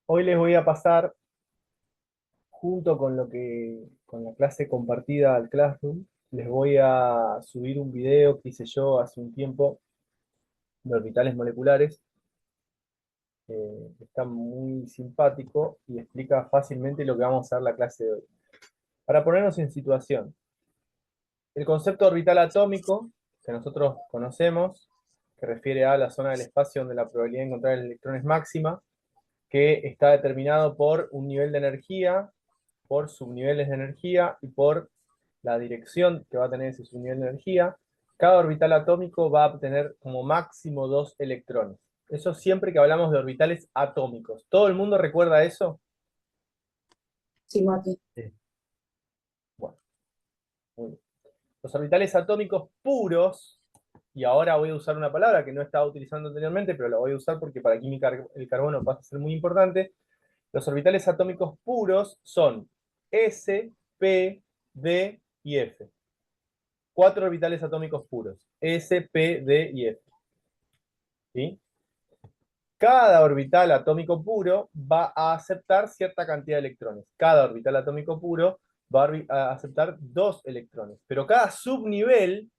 Hoy les voy a pasar, junto con con la clase compartida al Classroom, les voy a subir un video que hice yo hace un tiempo de orbitales moleculares. Está muy simpático y explica fácilmente lo que vamos a ver la clase de hoy. Para ponernos en situación, el concepto de orbital atómico que nosotros conocemos, que refiere a la zona del espacio donde la probabilidad de encontrar el electrón es máxima, que está determinado por un nivel de energía, por subniveles de energía y por la dirección que va a tener ese subnivel de energía. Cada orbital atómico va a tener como máximo 2 electrones. Eso siempre que hablamos de orbitales atómicos. ¿Todo el mundo recuerda eso? Sí, Mati. Sí. Bueno, muy bien. Los orbitales atómicos puros, y ahora voy a usar una palabra que no estaba utilizando anteriormente, pero la voy a usar porque para química el carbono pasa a ser muy importante. Los orbitales atómicos puros son S, P, D y F. 4 orbitales atómicos puros: S, P, D y F. ¿Sí? Cada orbital atómico puro va a aceptar cierta cantidad de electrones. Cada orbital atómico puro va a aceptar 2 electrones. Pero cada subnivel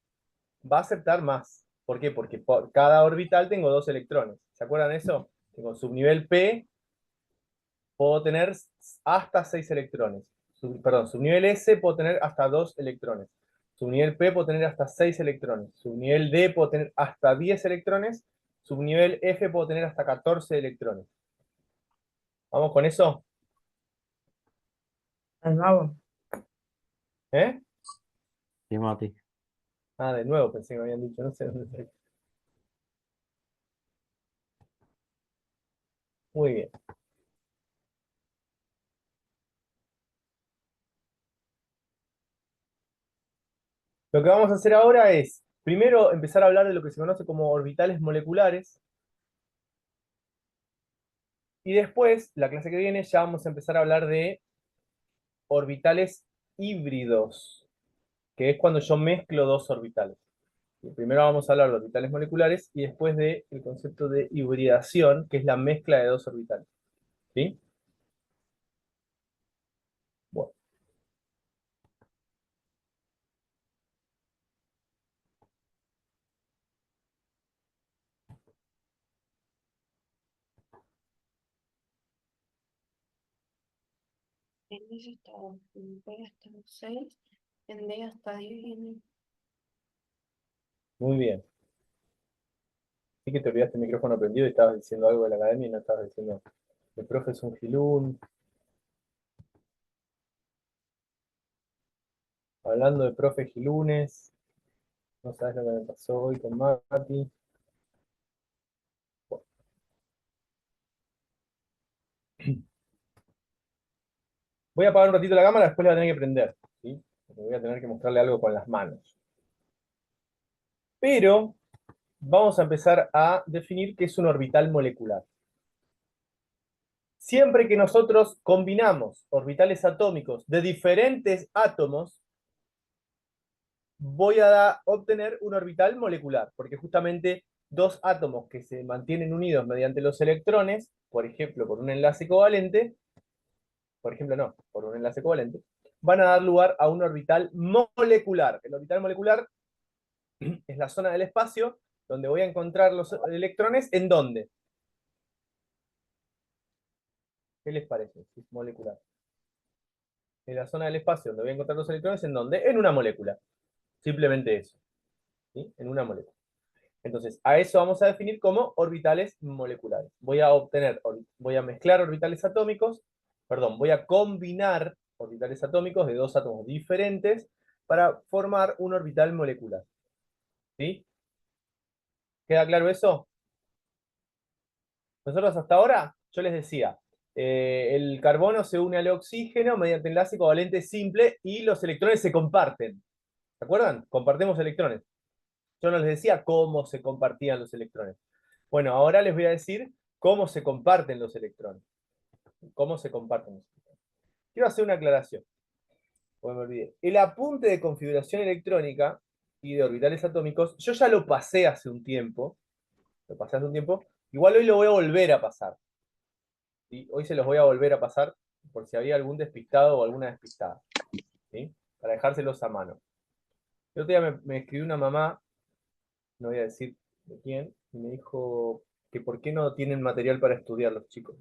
va a aceptar más. ¿Por qué? Porque por cada orbital tengo 2 electrones. ¿Se acuerdan de eso? Tengo subnivel P, puedo tener hasta 6 electrones. Perdón, subnivel S puedo tener hasta 2 electrones. Subnivel P puedo tener hasta 6 electrones. Subnivel D puedo tener hasta 10 electrones. Subnivel F puedo tener hasta 14 electrones. ¿Vamos con eso? De nuevo. ¿Eh? Sí, Mati. Ah, de nuevo pensé que me habían dicho, no sé dónde está. Muy bien. Lo que vamos a hacer ahora es, primero, empezar a hablar de lo que se conoce como orbitales moleculares, y después, la clase que viene, ya vamos a empezar a hablar de orbitales híbridos, que es cuando yo mezclo 2 orbitales. Primero vamos a hablar de orbitales moleculares y después del concepto de hibridación, que es la mezcla de 2 orbitales. ¿Sí? Bueno, En ese estado, en P hasta 6, en D hasta 10 y en muy bien. Sí que te olvidaste el micrófono prendido y estabas diciendo algo de la academia y no estabas diciendo, el profe es un gilún. Hablando de profe gilunes, no sabes lo que me pasó hoy con Mati. Bueno, voy a apagar un ratito la cámara, después la voy a tener que prender. ¿Sí? Porque voy a tener que mostrarle algo con las manos. Pero vamos a empezar a definir qué es un orbital molecular. Siempre que nosotros combinamos orbitales atómicos de diferentes átomos, voy a obtener un orbital molecular, porque justamente 2 átomos que se mantienen unidos mediante los electrones, por ejemplo, por un enlace covalente, por ejemplo, no, por un enlace covalente, van a dar lugar a un orbital molecular. El orbital molecular es la zona del espacio donde voy a encontrar los electrones. ¿En dónde? ¿Qué les parece? Si es molecular. En la zona del espacio donde voy a encontrar los electrones. ¿En dónde? En una molécula. Simplemente eso. ¿Sí? En una molécula. Entonces, a eso vamos a definir como orbitales moleculares. Voy a mezclar orbitales atómicos, perdón, voy a combinar orbitales atómicos de 2 átomos diferentes para formar un orbital molecular. ¿Sí? ¿Queda claro eso? Nosotros hasta ahora, yo les decía, el carbono se une al oxígeno mediante enlace covalente simple y los electrones se comparten. ¿Se acuerdan? Compartimos electrones. Yo no les decía cómo se compartían los electrones. Bueno, ahora les voy a decir cómo se comparten los electrones. ¿Cómo se comparten los electrones? Quiero hacer una aclaración, porque me olvidé. El apunte de configuración electrónica y de orbitales atómicos, yo ya lo pasé hace un tiempo. Lo pasé hace un tiempo. Igual hoy lo voy a volver a pasar. ¿sí? Hoy se los voy a volver a pasar por si había algún despistado o alguna despistada, ¿sí? Para dejárselos a mano. El otro día me escribió una mamá, no voy a decir de quién, y me dijo que por qué no tienen material para estudiar los chicos.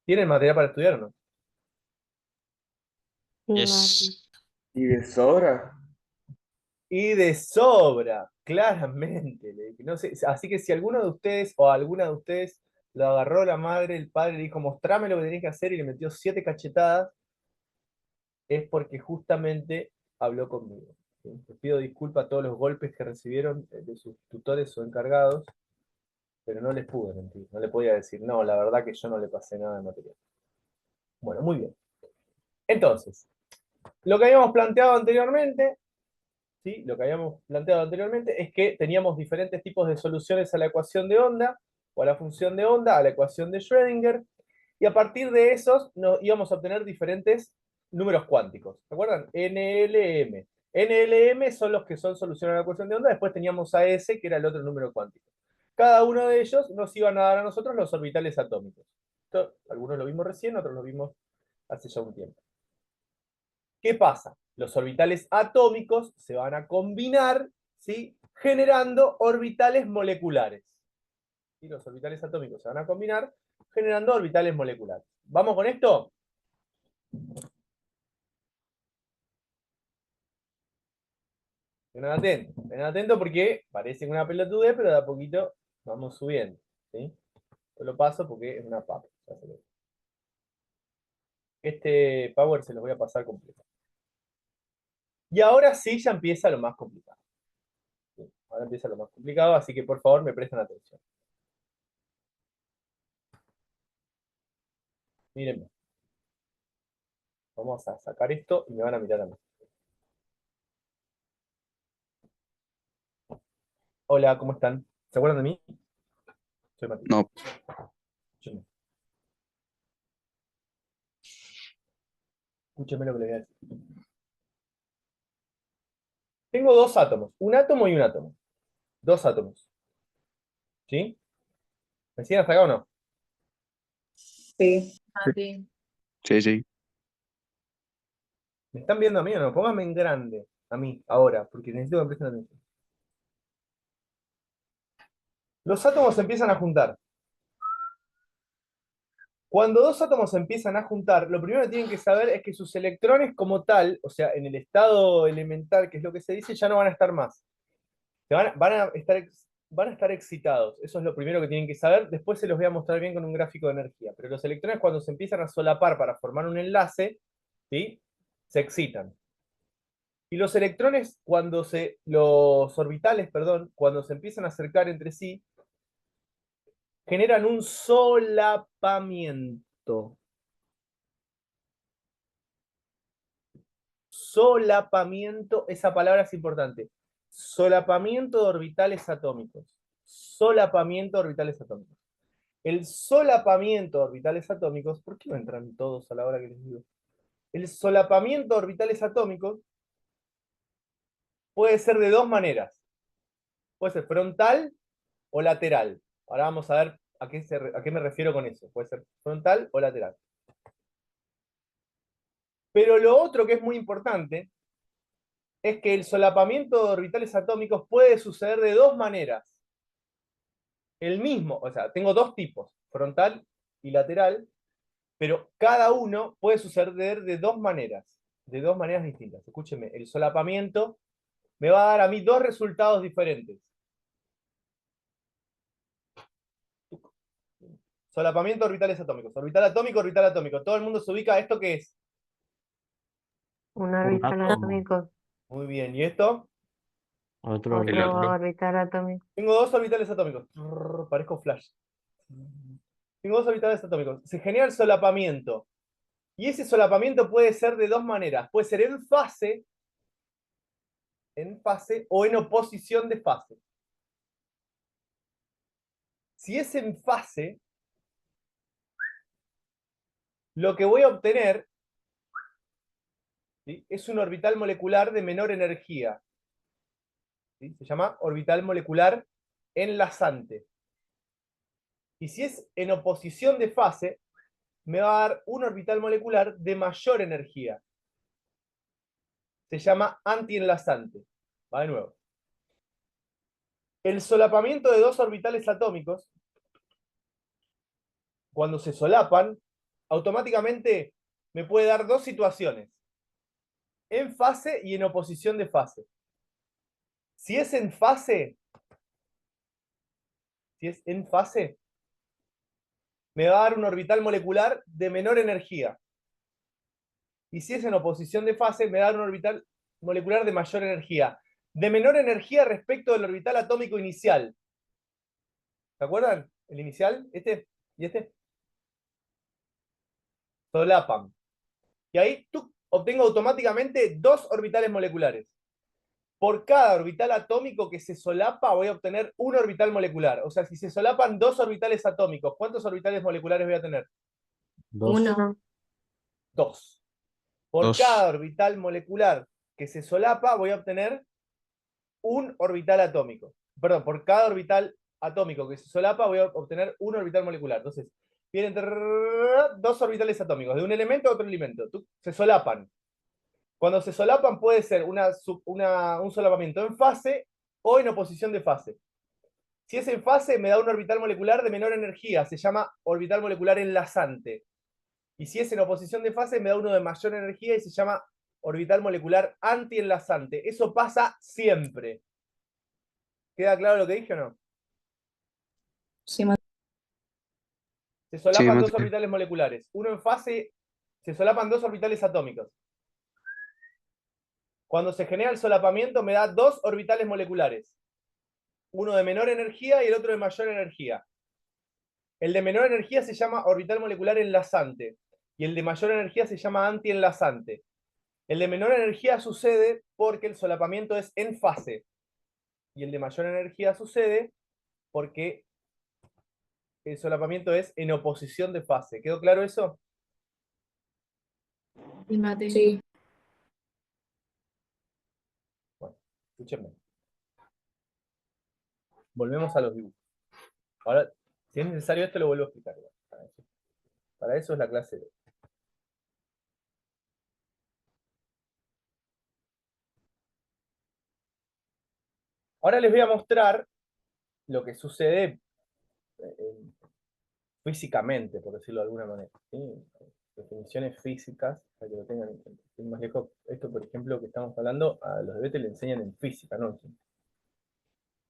¿Tienen material para estudiar o no? Sí, Mati. Yes. Y de sobra. Y de sobra, claramente. Le dije, no sé, así que si alguno de ustedes o alguna de ustedes lo agarró la madre, el padre, le dijo, mostrame lo que tenés que hacer y le metió 7 cachetadas, es porque justamente habló conmigo. ¿Sí? Les pido disculpas a todos los golpes que recibieron de sus tutores o encargados, pero no les pude mentir, no le podía decir, no, la verdad que yo no le pasé nada de material. Bueno, muy bien. Entonces, lo que habíamos planteado anteriormente, ¿sí? Lo que habíamos planteado anteriormente es que teníamos diferentes tipos de soluciones a la ecuación de onda, o a la función de onda, a la ecuación de Schrödinger, y a partir de esos íbamos a obtener diferentes números cuánticos. ¿Se acuerdan? NLM. NLM son los que son soluciones a la ecuación de onda, después teníamos AS, que era el otro número cuántico. Cada uno de ellos nos iban a dar a nosotros los orbitales atómicos. Esto, algunos lo vimos recién, otros lo vimos hace ya un tiempo. ¿Qué pasa? Los orbitales atómicos se van a combinar, ¿sí? Generando orbitales moleculares. ¿Sí? Los orbitales atómicos se van a combinar generando orbitales moleculares. ¿Vamos con esto? Ven atento porque parece una pelotudez, pero de a poquito vamos subiendo. ¿Sí? Yo lo paso porque es una papa. Este power se los voy a pasar completo. Y ahora sí ya empieza lo más complicado. ¿Sí? Ahora empieza lo más complicado, así que por favor me prestan atención. Mírenme. Vamos a sacar esto y me van a mirar a mí. Hola, ¿cómo están? ¿Se acuerdan de mí? Soy Mati. No. Escúchenme. Escúchenme lo que les voy a decir. Tengo dos átomos, un átomo y un átomo. Dos átomos. ¿Sí? ¿Me siguen hasta acá o no? Sí. Mati. Sí, sí. ¿Me están viendo a mí o no? Pónganme en grande a mí, ahora, porque necesito que me presten atención. Los átomos se empiezan a juntar. Cuando dos átomos se empiezan a juntar, lo primero que tienen que saber es que sus electrones como tal, o sea, en el estado elemental, que es lo que se dice, ya no van a estar más. Van a estar excitados. Eso es lo primero que tienen que saber. Después se los voy a mostrar bien con un gráfico de energía. Pero los electrones cuando se empiezan a solapar para formar un enlace, ¿sí? Se excitan. Y los electrones, los orbitales, perdón, cuando se empiezan a acercar entre sí, generan un solapamiento. Solapamiento, esa palabra es importante. Solapamiento de orbitales atómicos. Solapamiento de orbitales atómicos. El solapamiento de orbitales atómicos, ¿por qué no entran todos a la hora que les digo? El solapamiento de orbitales atómicos puede ser de dos maneras. Puede ser frontal o lateral. Ahora vamos a ver a qué me refiero con eso. Puede ser frontal o lateral. Pero lo otro que es muy importante es que el solapamiento de orbitales atómicos puede suceder de dos maneras. El mismo, o sea, tengo dos tipos, frontal y lateral, pero cada uno puede suceder de dos maneras distintas. Escúcheme, el solapamiento me va a dar a mí dos resultados diferentes. Solapamiento de orbitales atómicos. Orbital atómico, orbital atómico. Todo el mundo se ubica a esto que es. Un orbital átomo. atómico. Muy bien, ¿y esto? Otro El Otro otro. orbital atómico. Tengo dos orbitales atómicos. Parezco Flash. Tengo dos orbitales atómicos. Se genera el solapamiento. Y ese solapamiento puede ser de dos maneras. Puede ser en fase o en oposición de fase. Si es en fase, lo que voy a obtener, ¿sí?, es un orbital molecular de menor energía. ¿Sí? Se llama orbital molecular enlazante. Y si es en oposición de fase, me va a dar un orbital molecular de mayor energía. Se llama antienlazante. Va de nuevo. El solapamiento de dos orbitales atómicos, cuando se solapan, automáticamente me puede dar dos situaciones. En fase y en oposición de fase. Si es en fase, me va a dar un orbital molecular de menor energía. Y si es en oposición de fase, me va a dar un orbital molecular de mayor energía. De menor energía respecto del orbital atómico inicial. ¿Se acuerdan? El inicial, este y este. Solapan. Y ahí obtengo automáticamente dos orbitales moleculares. Por cada orbital atómico que se solapa, voy a obtener un orbital molecular. O sea, si se solapan dos orbitales atómicos, ¿cuántos orbitales moleculares voy a tener? 2. 1. Dos. Por Dos. cada orbital molecular que se solapa, voy a obtener un orbital atómico. Perdón, por cada orbital atómico que se solapa, voy a obtener un orbital molecular. Entonces, vienen dos orbitales atómicos, de un elemento a otro elemento. Se solapan. Cuando se solapan puede ser un solapamiento en fase o en oposición de fase. Si es en fase, me da un orbital molecular de menor energía, se llama orbital molecular enlazante. Y si es en oposición de fase, me da uno de mayor energía y se llama orbital molecular antienlazante. Eso pasa siempre. ¿Queda claro lo que dije o no? Sí, Se solapan dos Mati. orbitales moleculares. Uno en fase, se solapan dos orbitales atómicos. Cuando se genera el solapamiento me da dos orbitales moleculares. Uno de menor energía y el otro de mayor energía. El de menor energía se llama orbital molecular enlazante y el de mayor energía se llama antienlazante. El de menor energía sucede porque el solapamiento es en fase y el de mayor energía sucede porque el solapamiento es en oposición de fase. ¿Quedó claro eso? Sí. Bueno, escúchenme. Volvemos a los dibujos. Ahora, si es necesario esto, lo vuelvo a explicar. Para eso es la clase de hoy. Ahora les voy a mostrar lo que sucede físicamente, por decirlo de alguna manera. ¿Sí? Definiciones físicas, para que lo tengan en cuenta. Sin más lejos, esto, por ejemplo, que estamos hablando, a los de BT le enseñan en física, ¿no?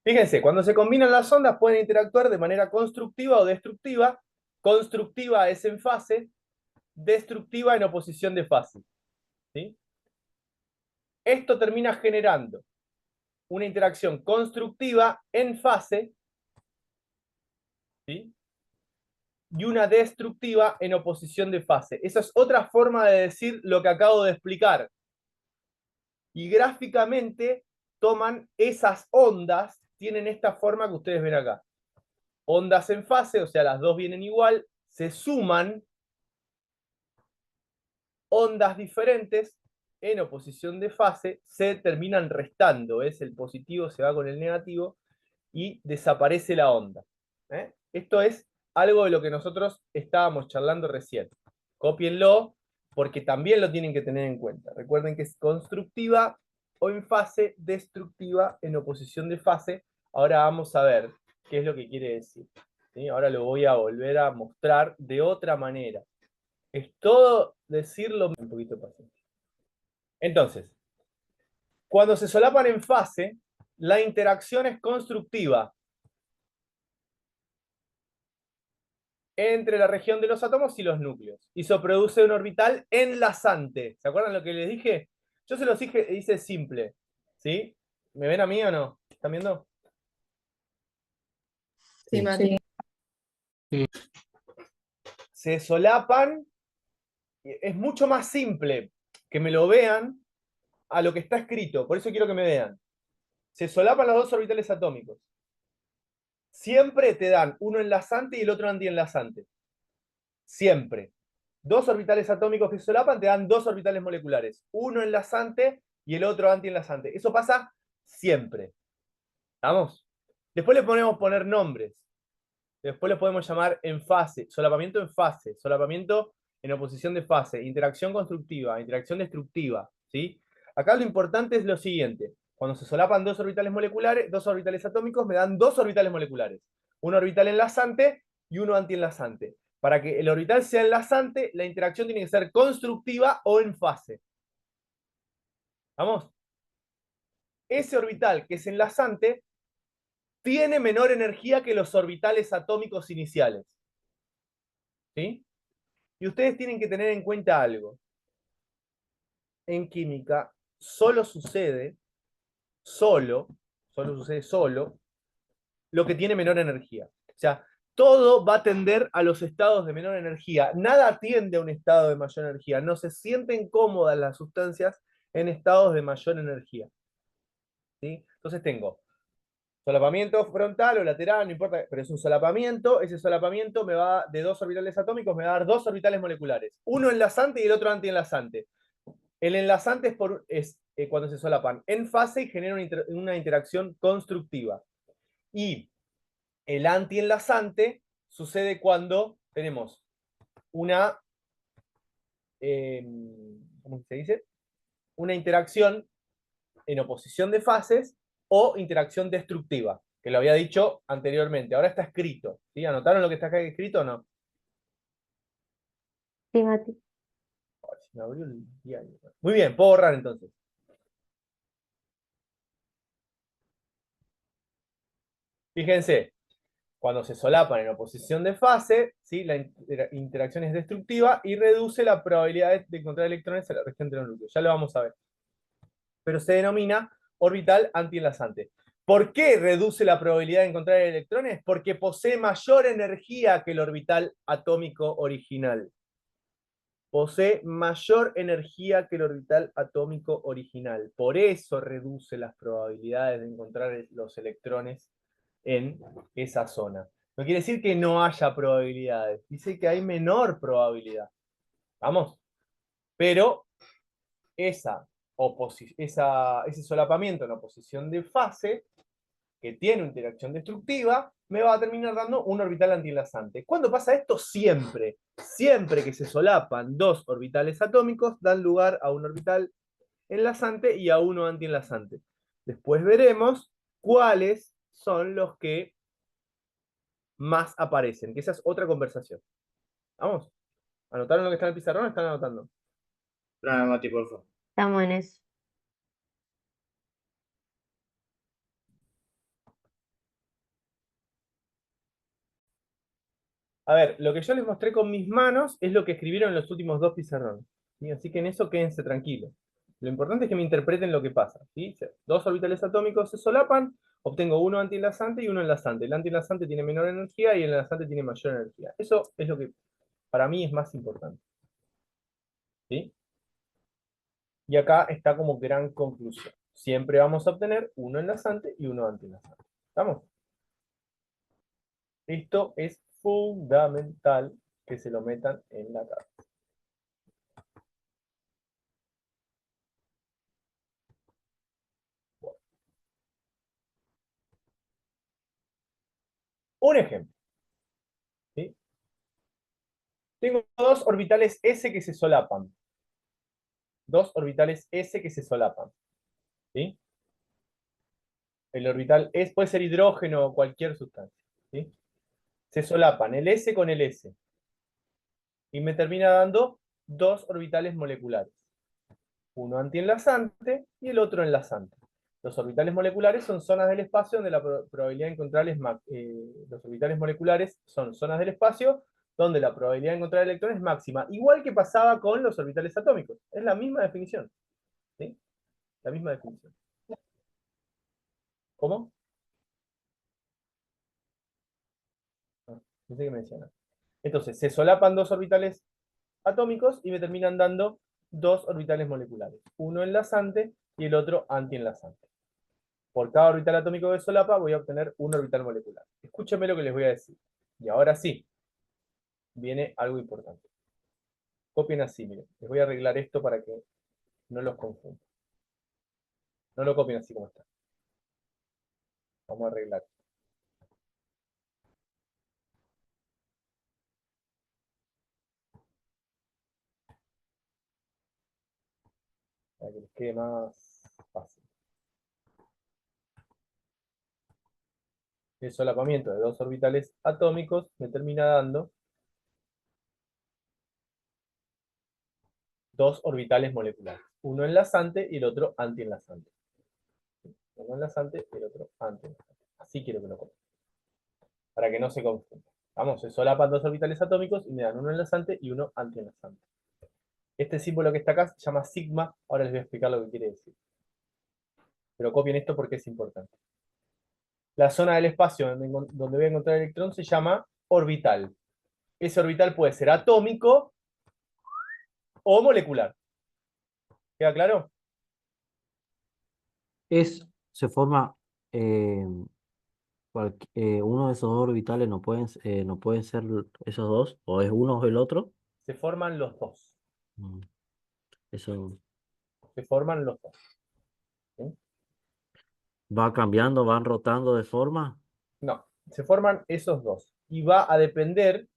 Fíjense, cuando se combinan las ondas pueden interactuar de manera constructiva o destructiva. Constructiva es en fase, destructiva en oposición de fase. ¿Sí? Esto termina generando una interacción constructiva en fase, ¿sí? Y una destructiva en oposición de fase. Esa es otra forma de decir lo que acabo de explicar. Y gráficamente toman esas ondas, tienen esta forma que ustedes ven acá. Ondas en fase, o sea, las dos vienen igual, se suman. Ondas diferentes en oposición de fase se terminan restando. ¿Ves? El positivo se va con el negativo y desaparece la onda. Esto es algo de lo que nosotros estábamos charlando recién. Cópienlo porque también lo tienen que tener en cuenta. Recuerden que es constructiva o en fase, destructiva en oposición de fase. Ahora vamos a ver qué es lo que quiere decir. ¿Sí? Ahora lo voy a volver a mostrar de otra manera. Es todo decirlo un poquito de paciencia. Entonces, cuando se solapan en fase, la interacción es constructiva entre la región de los átomos y los núcleos. Y se produce un orbital enlazante. ¿Se acuerdan lo que les dije? Yo se los hice simple. ¿Sí? ¿Me ven a mí o no? ¿Están viendo? Sí, Mati. Se solapan. Es mucho más simple que me lo vean a lo que está escrito. Por eso quiero que me vean. Se solapan los dos orbitales atómicos. Siempre te dan uno enlazante y el otro antienlazante. Siempre. Dos orbitales atómicos que se solapan te dan dos orbitales moleculares. Uno enlazante y el otro antienlazante. Eso pasa siempre. ¿Estamos? Después le podemos poner nombres. Después lo podemos llamar en fase, solapamiento en fase, solapamiento en oposición de fase, interacción constructiva, interacción destructiva, ¿sí? Acá lo importante es lo siguiente. Cuando se solapan dos orbitales moleculares, dos orbitales atómicos, me dan dos orbitales moleculares. Un orbital enlazante y uno antienlazante. Para que el orbital sea enlazante, la interacción tiene que ser constructiva o en fase. ¿Vamos? Ese orbital que es enlazante tiene menor energía que los orbitales atómicos iniciales. ¿Sí? Y ustedes tienen que tener en cuenta algo. En química solo sucede lo que tiene menor energía. O sea, todo va a tender a los estados de menor energía. Nada tiende a un estado de mayor energía. No se sienten cómodas las sustancias en estados de mayor energía. ¿Sí? Entonces tengo solapamiento frontal o lateral, no importa, pero es un solapamiento. Ese solapamiento me va de dos orbitales atómicos, me va a dar dos orbitales moleculares. Uno enlazante y el otro antienlazante. El enlazante es cuando se solapan en fase y genera una interacción constructiva. Y el antienlazante sucede cuando tenemos una, ¿cómo se dice? Una interacción en oposición de fases o interacción destructiva, que lo había dicho anteriormente. Ahora está escrito. ¿Sí? ¿Anotaron lo que está acá escrito o no? Sí, Mati. Ay, se me abrió el diario. Muy bien, puedo borrar entonces. Fíjense, cuando se solapan en oposición de fase, ¿sí? La interacción es destructiva y reduce la probabilidad de encontrar electrones en la región de los núcleos. Ya lo vamos a ver. Pero se denomina orbital antienlazante. ¿Por qué reduce la probabilidad de encontrar electrones? Porque posee mayor energía que el orbital atómico original. Posee mayor energía que el orbital atómico original. Por eso reduce las probabilidades de encontrar los electrones en esa zona. No quiere decir que no haya probabilidades, dice que hay menor probabilidad. ¿Vamos? Pero ese solapamiento en oposición de fase, que tiene una interacción destructiva, me va a terminar dando un orbital antienlazante. ¿Cuándo pasa esto? Siempre. Siempre que se solapan dos orbitales atómicos, dan lugar a un orbital enlazante y a uno antienlazante. Después veremos cuáles son los que más aparecen, que esa es otra conversación. Vamos, ¿anotaron lo que está en el pizarrón o están anotando? Dame, Mati, por favor. Estamos en eso. A ver, lo que yo les mostré con mis manos es lo que escribieron en los últimos dos pizarrones. ¿Sí? Así que en eso quédense tranquilos. Lo importante es que me interpreten lo que pasa. ¿Sí? Dos orbitales atómicos se solapan, obtengo uno antienlazante y uno enlazante. El antienlazante tiene menor energía y el enlazante tiene mayor energía. Eso es lo que para mí es más importante. ¿Sí? Y acá está como gran conclusión. Siempre vamos a obtener uno enlazante y uno antienlazante. ¿Estamos? Esto es fundamental que se lo metan en la cabeza. Un ejemplo. ¿Sí? Tengo dos orbitales S que se solapan. Dos orbitales S que se solapan. ¿Sí? El orbital S puede ser hidrógeno o cualquier sustancia. ¿Sí? Se solapan el S con el S. Y me termina dando dos orbitales moleculares. Uno antienlazante y el otro enlazante. Los orbitales moleculares son zonas del espacio donde la probabilidad de encontrarles, los orbitales moleculares son zonas del espacio donde la probabilidad de encontrar electrones es máxima, igual que pasaba con los orbitales atómicos. Es la misma definición. ¿Sí? La misma definición. ¿Cómo? No sé qué me decían. Entonces, se solapan dos orbitales atómicos y me terminan dando dos orbitales moleculares. Uno enlazante y el otro antienlazante. Por cada orbital atómico que solapa voy a obtener un orbital molecular. Escúchenme lo que les voy a decir. Y ahora sí, viene algo importante. Copien así, miren. Les voy a arreglar esto para que no los confunda. No lo copien así como está. Vamos a arreglar. que les quede más fácil. El solapamiento de dos orbitales atómicos me termina dando dos orbitales moleculares. Uno enlazante y el otro antienlazante. Uno enlazante y el otro antienlazante. Así quiero que lo conozcan. Para que no se confunda. Vamos, se solapan dos orbitales atómicos y me dan uno enlazante y uno antienlazante. Este símbolo que está acá se llama sigma. Ahora les voy a explicar lo que quiere decir. Pero copien esto porque es importante. La zona del espacio donde voy a encontrar el electrón se llama orbital. Ese orbital puede ser atómico o molecular. ¿Queda claro? Se forma uno de esos dos orbitales, no pueden ser esos dos, o es uno o el otro. Se forman los dos. Mm, Eso Se forman los dos. ¿Sí? va cambiando, van rotando de forma. No, se forman esos dos. Y va a depender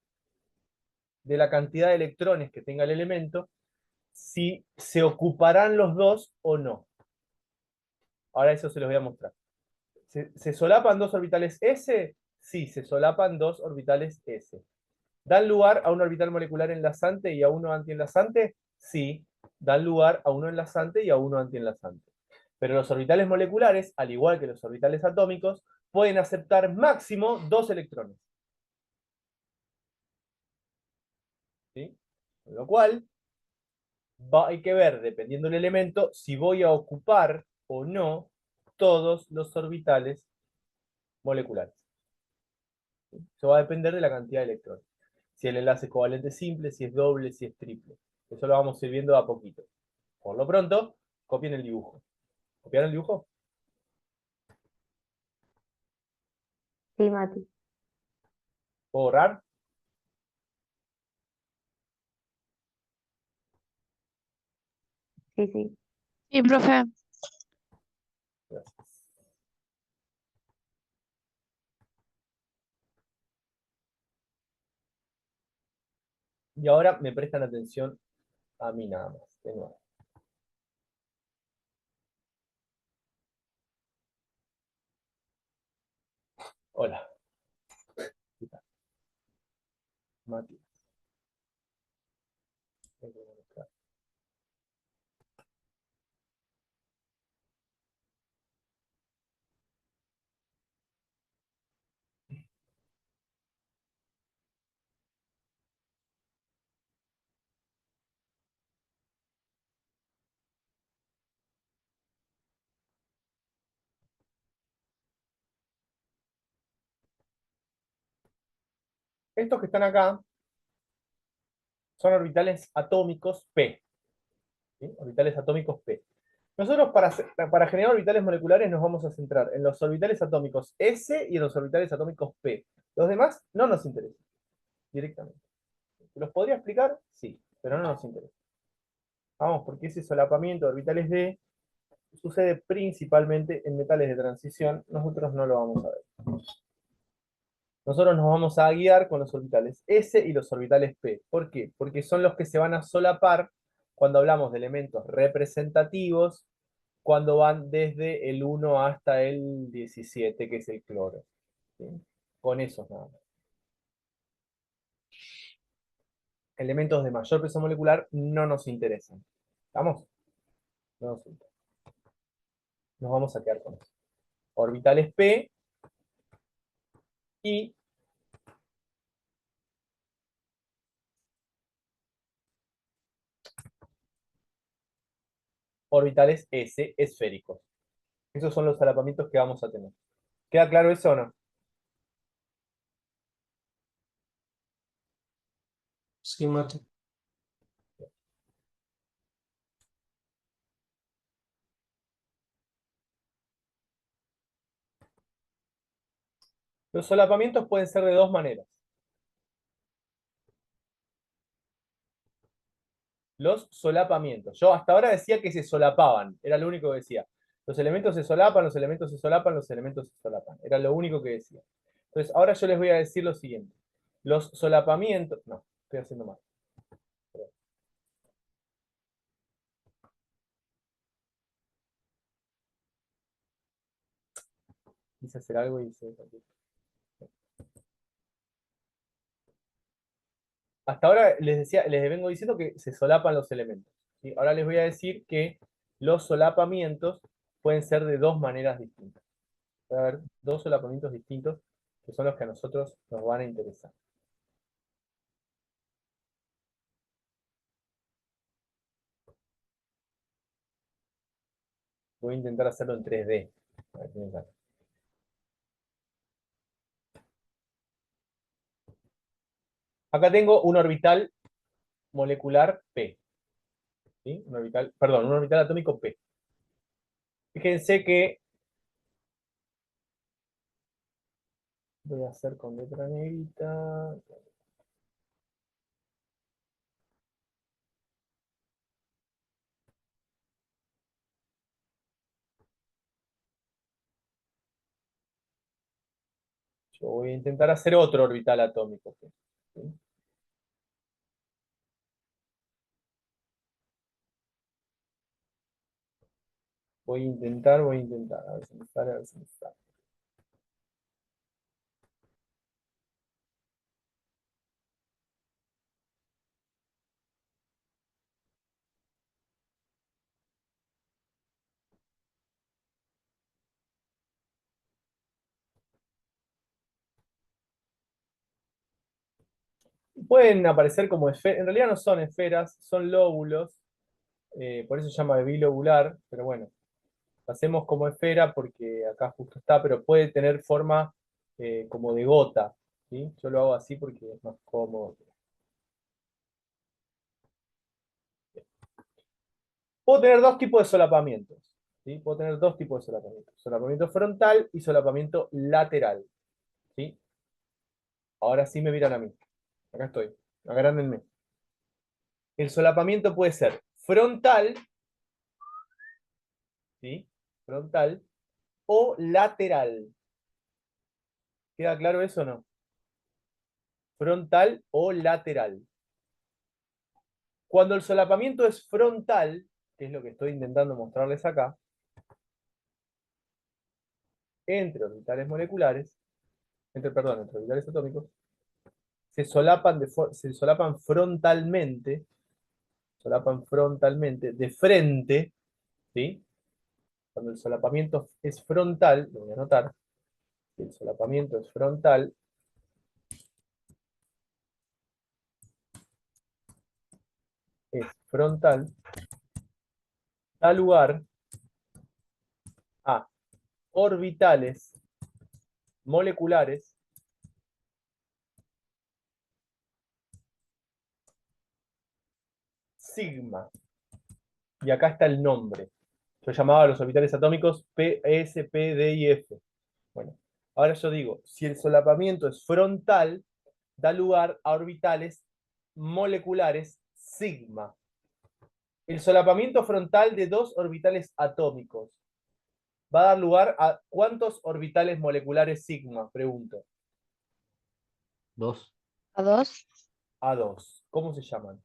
de la cantidad de electrones que tenga el elemento, si se ocuparán los dos o no. Ahora eso se los voy a mostrar. ¿Se solapan dos orbitales S? Sí, se solapan dos orbitales S. ¿Dan lugar a un orbital molecular enlazante y a uno antienlazante? Sí, dan lugar a uno enlazante y a uno antienlazante. Pero los orbitales moleculares, al igual que los orbitales atómicos, pueden aceptar máximo dos electrones. ¿Sí? Con lo cual, hay que ver, dependiendo del elemento, si voy a ocupar o no todos los orbitales moleculares. Eso va a depender de la cantidad de electrones. Si el enlace es covalente simple, si es doble, si es triple. Eso lo vamos a ir viendo a poquito. Por lo pronto, copien el dibujo. ¿Copiaron el dibujo? Sí, Mati. ¿Puedo borrar? Sí, sí. Sí, profe. Gracias. Y ahora me prestan atención a mí nada más. De nuevo. Hola. ¿Qué tal? Mati. Estos que están acá son orbitales atómicos P. ¿Sí? Orbitales atómicos P. Nosotros para generar orbitales moleculares nos vamos a centrar en los orbitales atómicos S y en los orbitales atómicos P. Los demás no nos interesan directamente. ¿Los podría explicar? Sí, pero no nos interesa. Vamos, porque ese solapamiento de orbitales D sucede principalmente en metales de transición. Nosotros no lo vamos a ver. Nosotros nos vamos a guiar con los orbitales S y los orbitales P. ¿Por qué? Porque son los que se van a solapar cuando hablamos de elementos representativos, cuando van desde el 1 hasta el 17, que es el cloro. ¿Sí? Con esos nada más. Elementos de mayor peso molecular no nos interesan. ¿Estamos? No nos interesan. Nos vamos a quedar con eso. Orbitales P y orbitales S esféricos. Esos son los solapamientos que vamos a tener. ¿Queda claro eso o no? Sí, Mati. Los solapamientos pueden ser de dos maneras. Los solapamientos. Yo hasta ahora decía que se solapaban. Era lo único que decía. Los elementos se solapan, los elementos se solapan, los elementos se solapan. Era lo único que decía. Entonces, ahora yo les voy a decir lo siguiente. Los solapamientos... No, estoy haciendo mal. quise hacer algo y se... Hasta ahora les decía, les vengo diciendo que se solapan los elementos, ¿sí? Ahora les voy a decir que los solapamientos pueden ser de dos maneras distintas. Va a haber dos solapamientos distintos que son los que a nosotros nos van a interesar. Voy a intentar hacerlo en 3D. A ver si me sale. Acá tengo un orbital molecular P. ¿Sí? Un orbital, perdón, un orbital atómico P. Fíjense que voy a hacer con letra negrita. Yo voy a intentar hacer otro orbital atómico P. ¿Sí? Voy a intentar, a ver si me sale, a ver si me sale. Pueden aparecer como esferas, en realidad no son esferas, son lóbulos, por eso se llama bilobular, pero bueno, lo hacemos como esfera porque acá justo está, pero puede tener forma como de gota, ¿sí? Yo lo hago así porque es más cómodo. Puedo tener dos tipos de solapamientos, ¿sí? Puedo tener dos tipos de solapamientos, solapamiento frontal y solapamiento lateral, ¿sí? Ahora sí me miran a mí, acá estoy, agrándenme. El solapamiento puede ser frontal, ¿sí? Frontal o lateral. ¿Queda claro eso o no? Frontal o lateral. Cuando el solapamiento es frontal, que es lo que estoy intentando mostrarles acá, entre orbitales moleculares, entre orbitales atómicos, se solapan frontalmente, de frente, ¿sí? Cuando el solapamiento es frontal, lo voy a anotar, si el solapamiento es frontal, da lugar a orbitales moleculares sigma. Y acá está el nombre. Yo llamaba a los orbitales atómicos P, S, P, D y F. Bueno, ahora yo digo, si el solapamiento es frontal, da lugar a orbitales moleculares sigma. El solapamiento frontal de dos orbitales atómicos va a dar lugar a ¿cuántos orbitales moleculares sigma? Pregunto. Dos. A dos. A dos. ¿Cómo se llaman?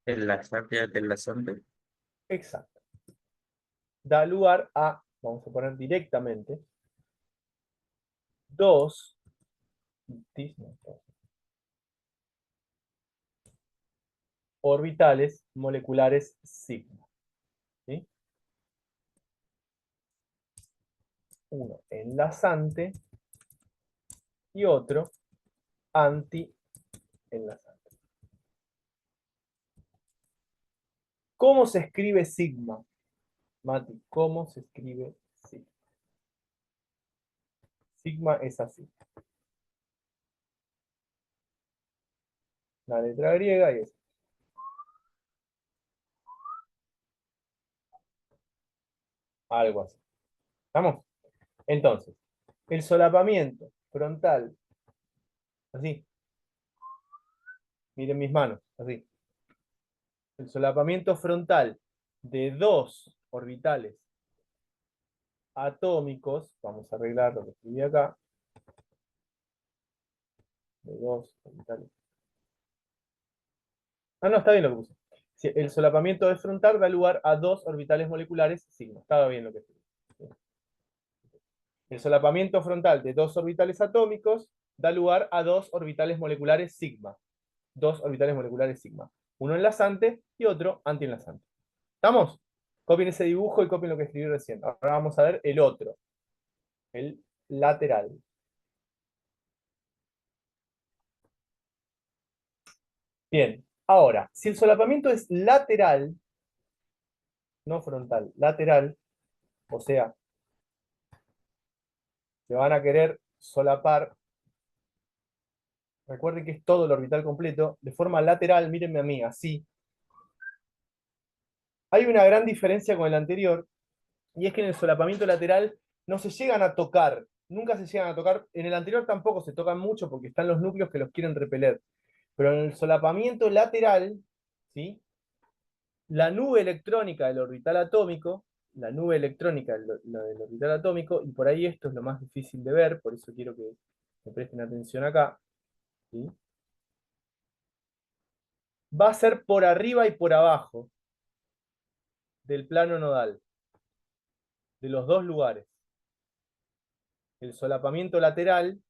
Enlazante y desenlazante. Exacto. Da lugar a, vamos a poner directamente, dos orbitales moleculares sigma. ¿Sí? Uno enlazante y otro anti-enlazante. ¿Cómo se escribe sigma? Mati, ¿cómo se escribe sigma? Sigma es así. La letra griega y es. Algo así. ¿Estamos? Entonces, el solapamiento frontal, así. Miren mis manos, así. El solapamiento frontal de dos orbitales atómicos, vamos a arreglar lo que escribí acá, de dos orbitales. Ah, no, está bien lo que puse. Si el solapamiento es frontal, da lugar a dos orbitales moleculares sigma. Estaba bien lo que escribí. El solapamiento frontal de dos orbitales atómicos da lugar a dos orbitales moleculares sigma. Dos orbitales moleculares sigma. Uno enlazante y otro antienlazante. ¿Estamos? Copien ese dibujo y copien lo que escribí recién. Ahora vamos a ver el otro. El lateral. Bien. Ahora, si el solapamiento es lateral, no frontal, lateral, o sea, se van a querer solapar, recuerden que es todo el orbital completo, de forma lateral, mírenme a mí, así. Hay una gran diferencia con el anterior, y es que en el solapamiento lateral no se llegan a tocar, nunca se llegan a tocar, en el anterior tampoco se tocan mucho porque están los núcleos que los quieren repeler, pero en el solapamiento lateral, ¿sí? La nube electrónica del orbital atómico, la nube electrónica del orbital atómico, y por ahí esto es lo más difícil de ver, por eso quiero que me presten atención acá, ¿sí? Va a ser por arriba y por abajo del plano nodal, de los dos lugares. El solapamiento lateral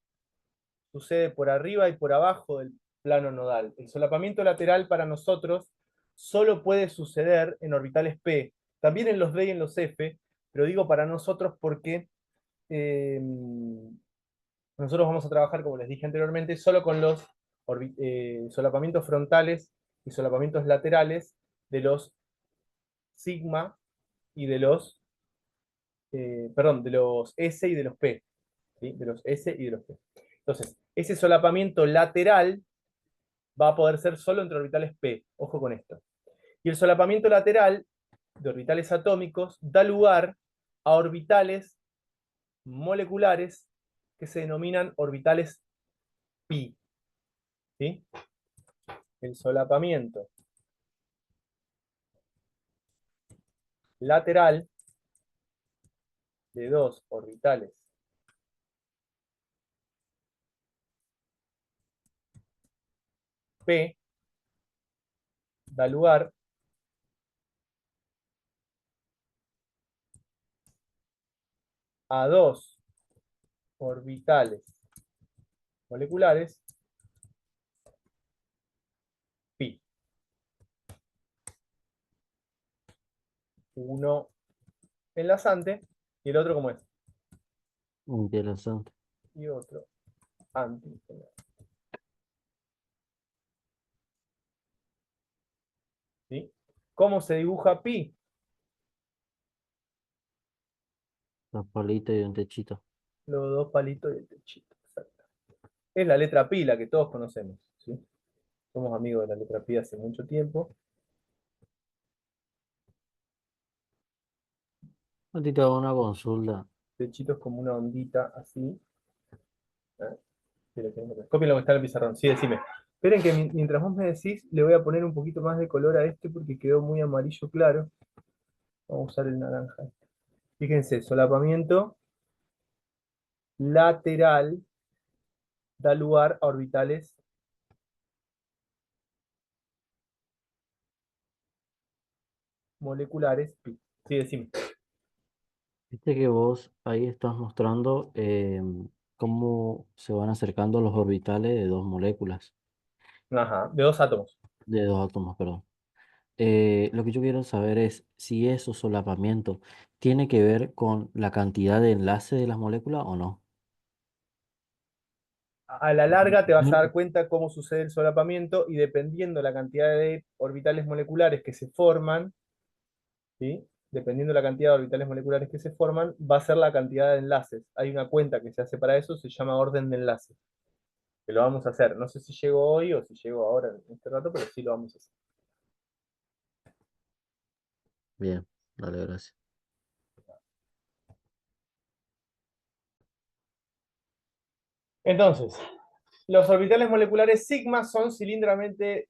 sucede por arriba y por abajo del plano nodal. El solapamiento lateral para nosotros solo puede suceder en orbitales P, también en los D y en los F, pero digo para nosotros porque nosotros vamos a trabajar, como les dije anteriormente, solo con los solapamientos frontales y solapamientos laterales de los sigma y de los, perdón, de los S y de los P, ¿sí? De los S y de los P. Entonces, ese solapamiento lateral va a poder ser solo entre orbitales P, ojo con esto. Y el solapamiento lateral de orbitales atómicos da lugar a orbitales moleculares que se denominan orbitales pi. ¿Sí? El solapamiento lateral de dos orbitales P da lugar a dos orbitales moleculares pi. Uno enlazante y el otro como es. Interesante. Y otro anti. ¿Sí? ¿Cómo se dibuja pi? Dos palitos y un techito. Los dos palitos y el techito. Exacto. Es la letra pi, la que todos conocemos. ¿Sí? Somos amigos de la letra pi hace mucho tiempo. A ti te hago una consulta. Techito es como una ondita así. Copien lo que está en el pizarrón. Sí, decime. Esperen que mientras vos me decís, le voy a poner un poquito más de color a este porque quedó muy amarillo claro. Vamos a usar el naranja. Fíjense, solapamiento lateral da lugar a orbitales moleculares pi. Sí, decime. Viste que vos ahí estás mostrando cómo se van acercando los orbitales de dos moléculas, Ajá, de dos átomos. de dos átomos, perdón. Lo que yo quiero saber es si eso solapamiento tiene que ver con la cantidad de enlace de las moléculas o no. A la larga te vas a Mm. dar cuenta cómo sucede el solapamiento y dependiendo la cantidad de orbitales moleculares que se forman, ¿sí? Dependiendo la cantidad de orbitales moleculares que se forman, va a ser la cantidad de enlaces. Hay una cuenta que se hace para eso, se llama orden de enlaces, que lo vamos a hacer. No sé si llego hoy o si llego ahora en este rato, pero sí lo vamos a hacer. Bien, dale, gracias. Entonces, los orbitales moleculares sigma son cilíndricamente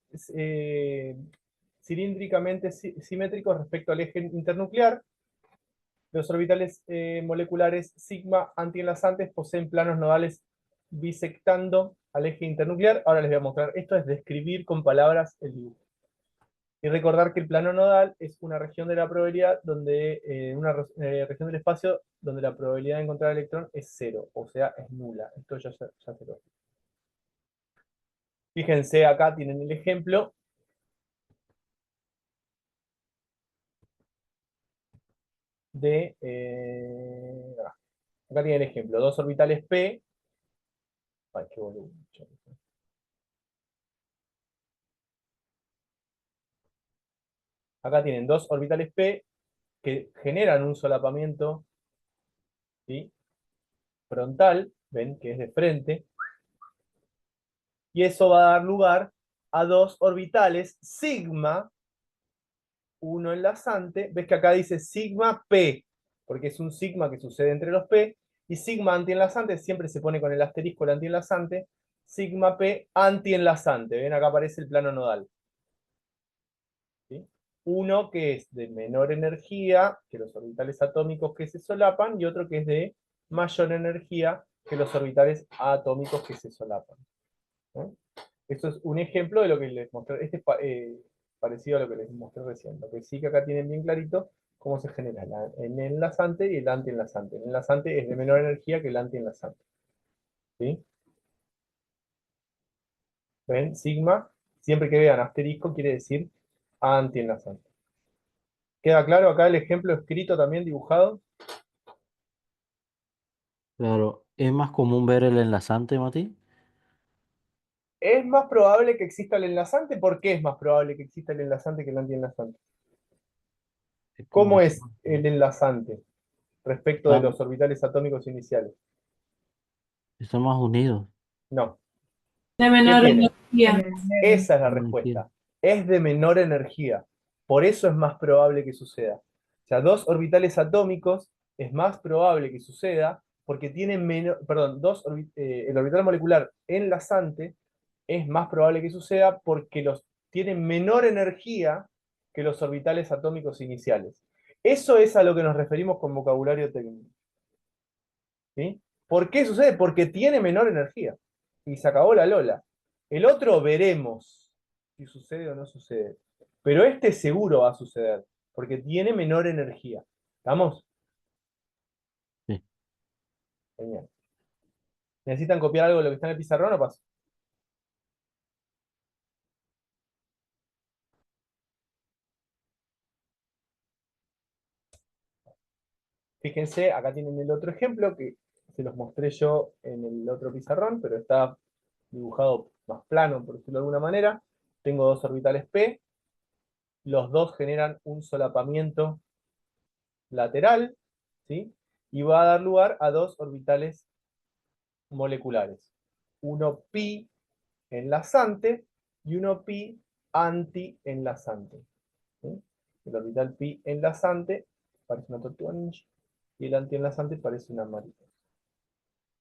simétricos respecto al eje internuclear. Los orbitales moleculares sigma antienlazantes poseen planos nodales bisectando al eje internuclear. Ahora les voy a mostrar. Esto es describir con palabras el dibujo. Y recordar que el plano nodal es una región de la probabilidad donde, región del espacio donde la probabilidad de encontrar el electrón es 0, o sea, es nula. Esto ya se lo. Fíjense, acá tienen el ejemplo de... acá tienen el ejemplo, dos orbitales P. Ay, qué boludo. Acá tienen dos orbitales P que generan un solapamiento, ¿sí?, frontal, ven que es de frente, y eso va a dar lugar a dos orbitales sigma, uno enlazante, ves que acá dice sigma P, porque es un sigma que sucede entre los P, y sigma antienlazante siempre se pone con el asterisco el antienlazante, sigma P antienlazante, ven acá aparece el plano nodal. ¿Sí? Uno que es de menor energía que los orbitales atómicos que se solapan, y otro que es de mayor energía que los orbitales atómicos que se solapan. ¿No? Esto es un ejemplo de lo que les mostré. Este es parecido a lo que les mostré recién. Lo que sí que acá tienen bien clarito cómo se genera el enlazante y el antienlazante. El enlazante es de menor energía que el antienlazante. ¿Sí? ¿Ven? Sigma, siempre que vean asterisco, quiere decir antienlazante. ¿Queda claro acá el ejemplo escrito también dibujado? Claro, ¿es más común ver el enlazante, Mati? ¿Es más probable que exista el enlazante? ¿Por qué es más probable que exista el enlazante que el antienlazante? Es como ¿Cómo eso. es el enlazante respecto de los orbitales atómicos iniciales? Están más unidos. No. De ¿Qué menor tiene? energía. Esa es la No entiendo. respuesta. Es de menor energía. Por eso es más probable que suceda. O sea, dos orbitales atómicos es más probable que suceda porque tienen menos, perdón, el orbital molecular enlazante es más probable que suceda porque tienen menor energía que los orbitales atómicos iniciales. Eso es a lo que nos referimos con vocabulario técnico. ¿Sí? ¿Por qué sucede? Porque tiene menor energía. Y se acabó la Lola. El otro veremos si sucede o no sucede. Pero este seguro va a suceder, porque tiene menor energía. ¿Estamos? Sí. Genial. ¿Necesitan copiar algo de lo que está en el pizarrón o paso? Fíjense, acá tienen el otro ejemplo que se los mostré yo en el otro pizarrón, pero está dibujado más plano, por decirlo de alguna manera. Tengo dos orbitales P, los dos generan un solapamiento lateral, ¿sí? Y va a dar lugar a dos orbitales moleculares. Uno pi enlazante y uno pi anti-enlazante. ¿Sí? El orbital pi enlazante parece una tortuga ninja y el anti-enlazante parece una mariposa.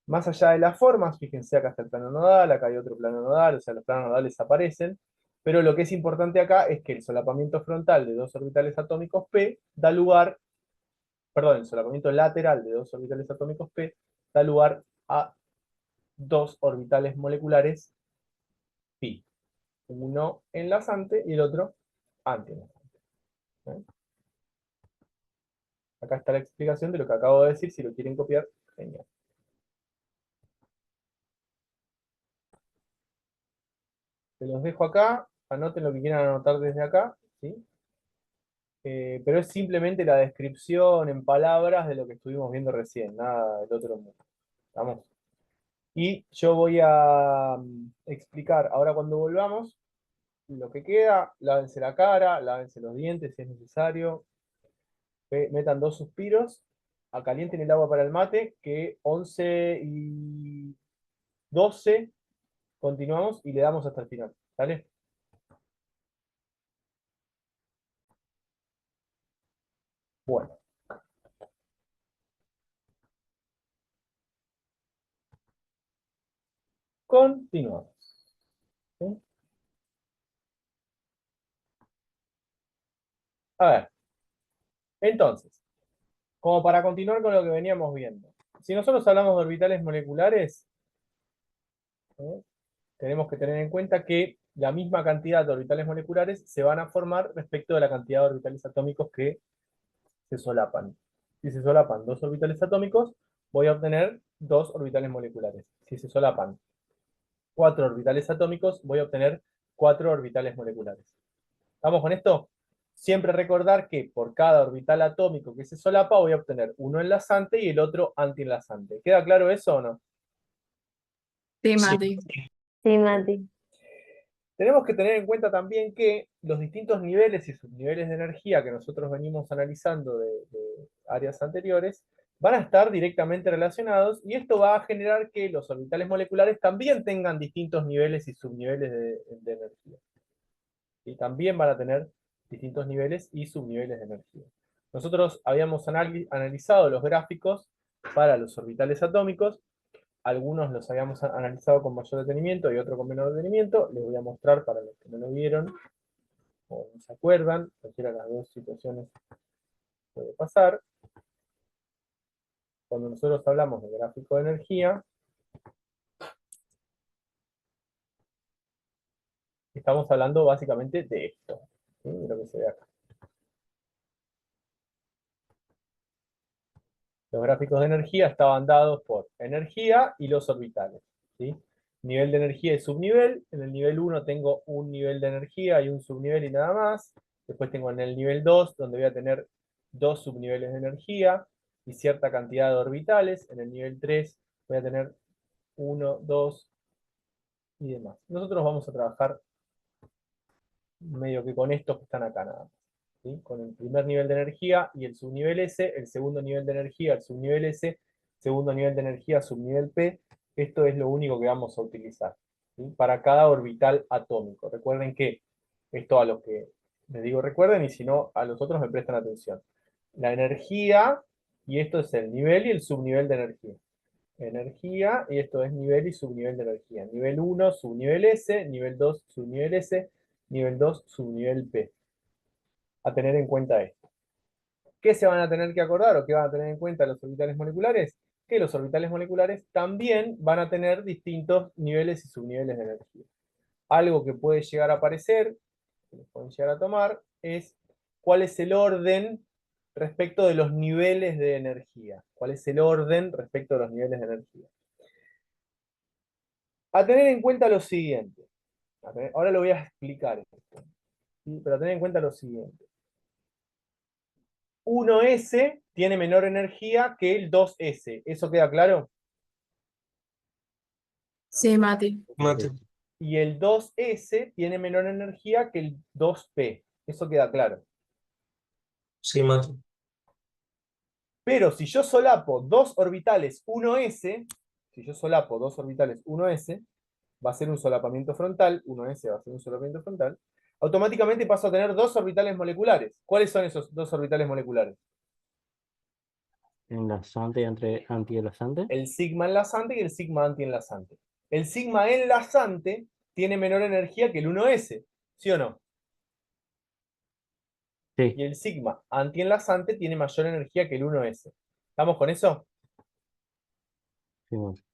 Más allá de las formas, fíjense, acá está el plano nodal, acá hay otro plano nodal, o sea, los planos nodales aparecen, pero lo que es importante acá es que el solapamiento frontal de dos orbitales atómicos P da lugar, perdón, el solapamiento lateral de dos orbitales atómicos P da lugar a dos orbitales moleculares pi. Uno enlazante y el otro antienlazante. ¿Eh? Acá está la explicación de lo que acabo de decir, si lo quieren copiar, genial. Se los dejo acá, anoten lo que quieran anotar desde acá, ¿sí? Pero es simplemente la descripción en palabras de lo que estuvimos viendo recién, nada del otro mundo. ¿Estamos? Y yo voy a explicar ahora cuando volvamos lo que queda, lávense la cara, lávense los dientes si es necesario, metan dos suspiros, calienten el agua para el mate, que 11:12 continuamos y le damos hasta el final. ¿Vale? Bueno, continuamos. ¿Sí? A ver, entonces, como para continuar con lo que veníamos viendo. Si nosotros hablamos de orbitales moleculares, tenemos que tener en cuenta que la misma cantidad de orbitales moleculares se van a formar respecto de la cantidad de orbitales atómicos que se solapan. Si se solapan dos orbitales atómicos, voy a obtener dos orbitales moleculares. Si se solapan 4 orbitales atómicos, voy a obtener 4 orbitales moleculares. ¿Estamos con esto? Siempre recordar que por cada orbital atómico que se solapa voy a obtener uno enlazante y el otro antienlazante. ¿Queda claro eso o no? Sí, Sí. Mati. Sí, Mati. Tenemos que tener en cuenta también que los distintos niveles y subniveles de energía que nosotros venimos analizando de áreas anteriores van a estar directamente relacionados y esto va a generar que los orbitales moleculares también tengan distintos niveles y subniveles de energía. Y también van a tener distintos niveles y subniveles de energía. Nosotros habíamos analizado los gráficos para los orbitales atómicos. Algunos los habíamos analizado con mayor detenimiento y otros con menor detenimiento. Les voy a mostrar para los que no lo vieron o no se acuerdan. Cualquiera de las dos situaciones puede pasar. Cuando nosotros hablamos de gráfico de energía, estamos hablando básicamente de esto, ¿sí? De lo que se ve acá. Los gráficos de energía estaban dados por energía y los orbitales, ¿sí? Nivel de energía y subnivel. En el nivel 1 tengo un nivel de energía y un subnivel y nada más. Después tengo en el nivel 2, donde voy a tener dos subniveles de energía y cierta cantidad de orbitales. En el nivel 3 voy a tener 1, 2 y demás. Nosotros vamos a trabajar medio que con estos que están acá nada más, ¿sí? Con el primer nivel de energía y el subnivel S, el segundo nivel de energía, el subnivel S, segundo nivel de energía, subnivel P. Esto es lo único que vamos a utilizar, ¿sí? Para cada orbital atómico. Recuerden que esto a los que les digo recuerden y si no a los otros me prestan atención. La energía, y esto es el nivel y el subnivel de energía. Energía, y esto es nivel y subnivel de energía. Nivel 1, subnivel S, nivel 2, subnivel S, nivel 2, subnivel P. A tener en cuenta esto. ¿Qué se van a tener que acordar o qué van a tener en cuenta los orbitales moleculares? Que los orbitales moleculares también van a tener distintos niveles y subniveles de energía. Algo que puede llegar a aparecer, que les pueden llegar a tomar, es cuál es el orden respecto de los niveles de energía. ¿Cuál es el orden respecto de los niveles de energía? A tener en cuenta lo siguiente. Ahora lo voy a explicar esto, ¿sí? Pero a tener en cuenta lo siguiente. 1S tiene menor energía que el 2S. ¿Eso queda claro? Sí, Mati. Mati. Y el 2S tiene menor energía que el 2P. Eso queda claro. Sí, Mati. Pero si yo solapo dos orbitales 1S, si yo solapo dos orbitales 1S, va a ser un solapamiento frontal, 1S va a ser un solapamiento frontal, automáticamente paso a tener dos orbitales moleculares. ¿Cuáles son esos dos orbitales moleculares? Enlazante entre antienlazante. El sigma enlazante y el sigma antienlazante. El sigma enlazante tiene menor energía que el 1S, ¿sí o no? Sí, Y el sigma antienlazante tiene mayor energía que el 1S. ¿Estamos con eso? sí, Mati.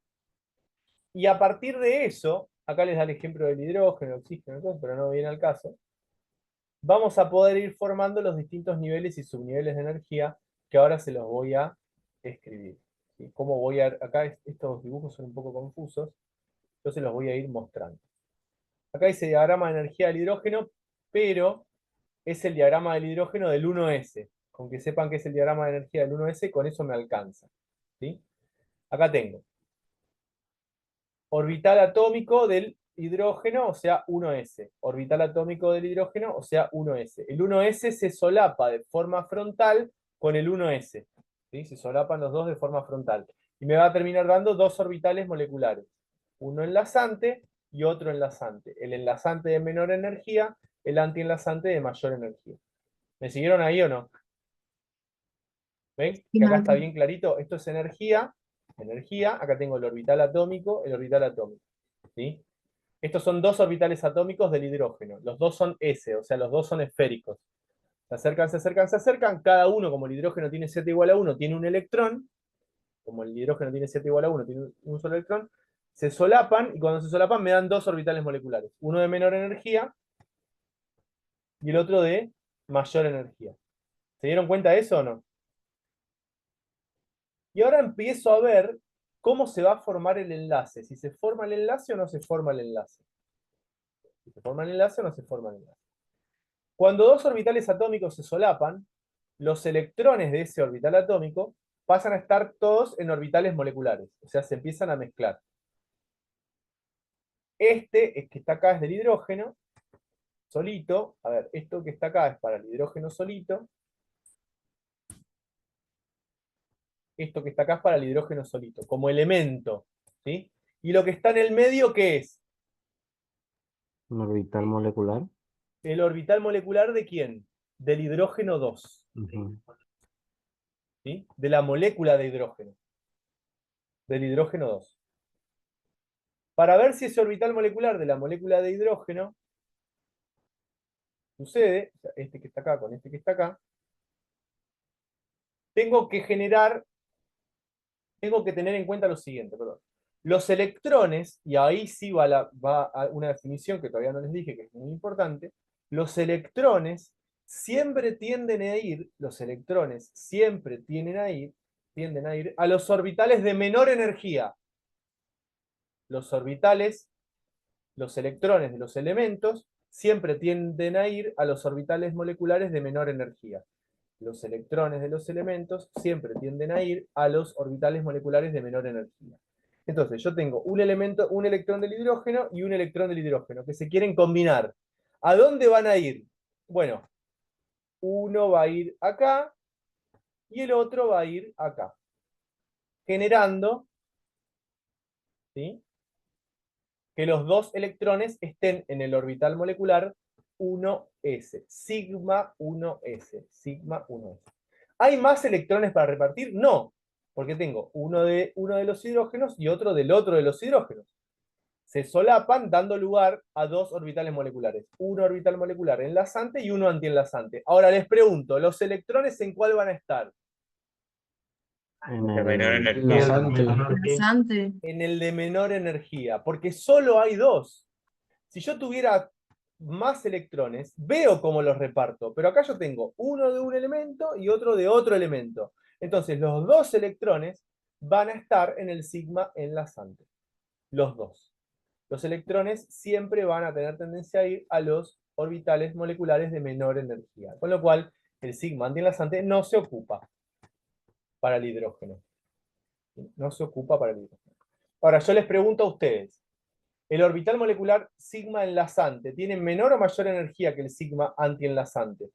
Y a partir de eso, acá les da el ejemplo del hidrógeno, el oxígeno, pero no viene al caso, vamos a poder ir formando los distintos niveles y subniveles de energía que ahora se los voy a escribir. ¿Sí? ¿Cómo voy a, acá estos dibujos son un poco confusos, yo se los voy a ir mostrando. Acá dice diagrama de energía del hidrógeno, pero es el diagrama del hidrógeno del 1S. Con que sepan que es el diagrama de energía del 1S, con eso me alcanza, ¿sí? Acá tengo orbital atómico del hidrógeno, o sea, 1S. Orbital atómico del hidrógeno, o sea, 1S. El 1S se solapa de forma frontal con el 1S. ¿Sí? Se solapan los dos de forma frontal. Y me va a terminar dando dos orbitales moleculares. Uno enlazante y otro enlazante. El enlazante de menor energía, el antienlazante de mayor energía. ¿Me siguieron ahí o no? ¿Ven? Sí, Que acá está Mati. bien clarito. Esto es energía. Energía. Acá tengo el orbital atómico, el orbital atómico. ¿Sí? Estos son dos orbitales atómicos del hidrógeno. Los dos son S, o sea, los dos son esféricos. Se acercan, se acercan, se acercan. Cada uno, como el hidrógeno tiene Z igual a 1, tiene un electrón. Como el hidrógeno tiene Z igual a 1, tiene un solo electrón. se solapan, y cuando se solapan me dan dos orbitales moleculares. Uno de menor energía y el otro de mayor energía. ¿Se dieron cuenta de eso o no? Y ahora empiezo a ver cómo se va a formar el enlace. Si se forma el enlace o no se forma el enlace. Si se forma el enlace o no se forma el enlace. Cuando dos orbitales atómicos se solapan, los electrones de ese orbital atómico pasan a estar todos en orbitales moleculares. O sea, se empiezan a mezclar. Este que está acá es del hidrógeno solito. A ver, esto que está acá es para el hidrógeno solito. Esto que está acá es para el hidrógeno solito, como elemento. ¿Sí? Y lo que está en el medio, ¿qué es? Un orbital molecular. El orbital molecular ¿de quién? Del hidrógeno 2. Ujú. ¿Sí? De la molécula de hidrógeno. Del hidrógeno 2. Para ver si ese orbital molecular de la molécula de hidrógeno sucede, o sea, este que está acá con este que está acá, tengo que tener en cuenta lo siguiente, perdón. Los electrones, y ahí sí va a una definición que todavía no les dije, que es muy importante, los electrones siempre tienden a ir, tienden a ir a los orbitales de menor energía. Los electrones de los elementos siempre tienden a ir a los orbitales moleculares de menor energía. Los electrones de los elementos siempre tienden a ir a los orbitales moleculares de menor energía. Entonces, yo tengo un electrón del hidrógeno y un electrón del hidrógeno que se quieren combinar. ¿A dónde van a ir? Bueno, uno va a ir acá y el otro va a ir acá, generando, ¿sí?, que los dos electrones estén en el orbital molecular 1s, sigma 1s, sigma 1s. ¿Hay más electrones para repartir? No, porque tengo uno de los hidrógenos y otro del otro de los hidrógenos. Se solapan dando lugar a dos orbitales moleculares. Un orbital molecular enlazante y uno antienlazante. Ahora les pregunto, ¿los electrones en cuál van a estar? En De menor el energía. Enlazante. En el de menor energía, porque solo hay dos. Si yo tuviera más electrones, veo cómo los reparto, pero acá yo tengo uno de un elemento y otro de otro elemento. Entonces los dos electrones van a estar en el sigma enlazante. Los dos. Los electrones siempre van a tener tendencia a ir a los orbitales moleculares de menor energía. Con lo cual, el sigma antienlazante no se ocupa para el hidrógeno. No se ocupa para el hidrógeno. Ahora, yo les pregunto a ustedes, ¿el orbital molecular sigma enlazante tiene menor o mayor energía que el sigma antienlazante?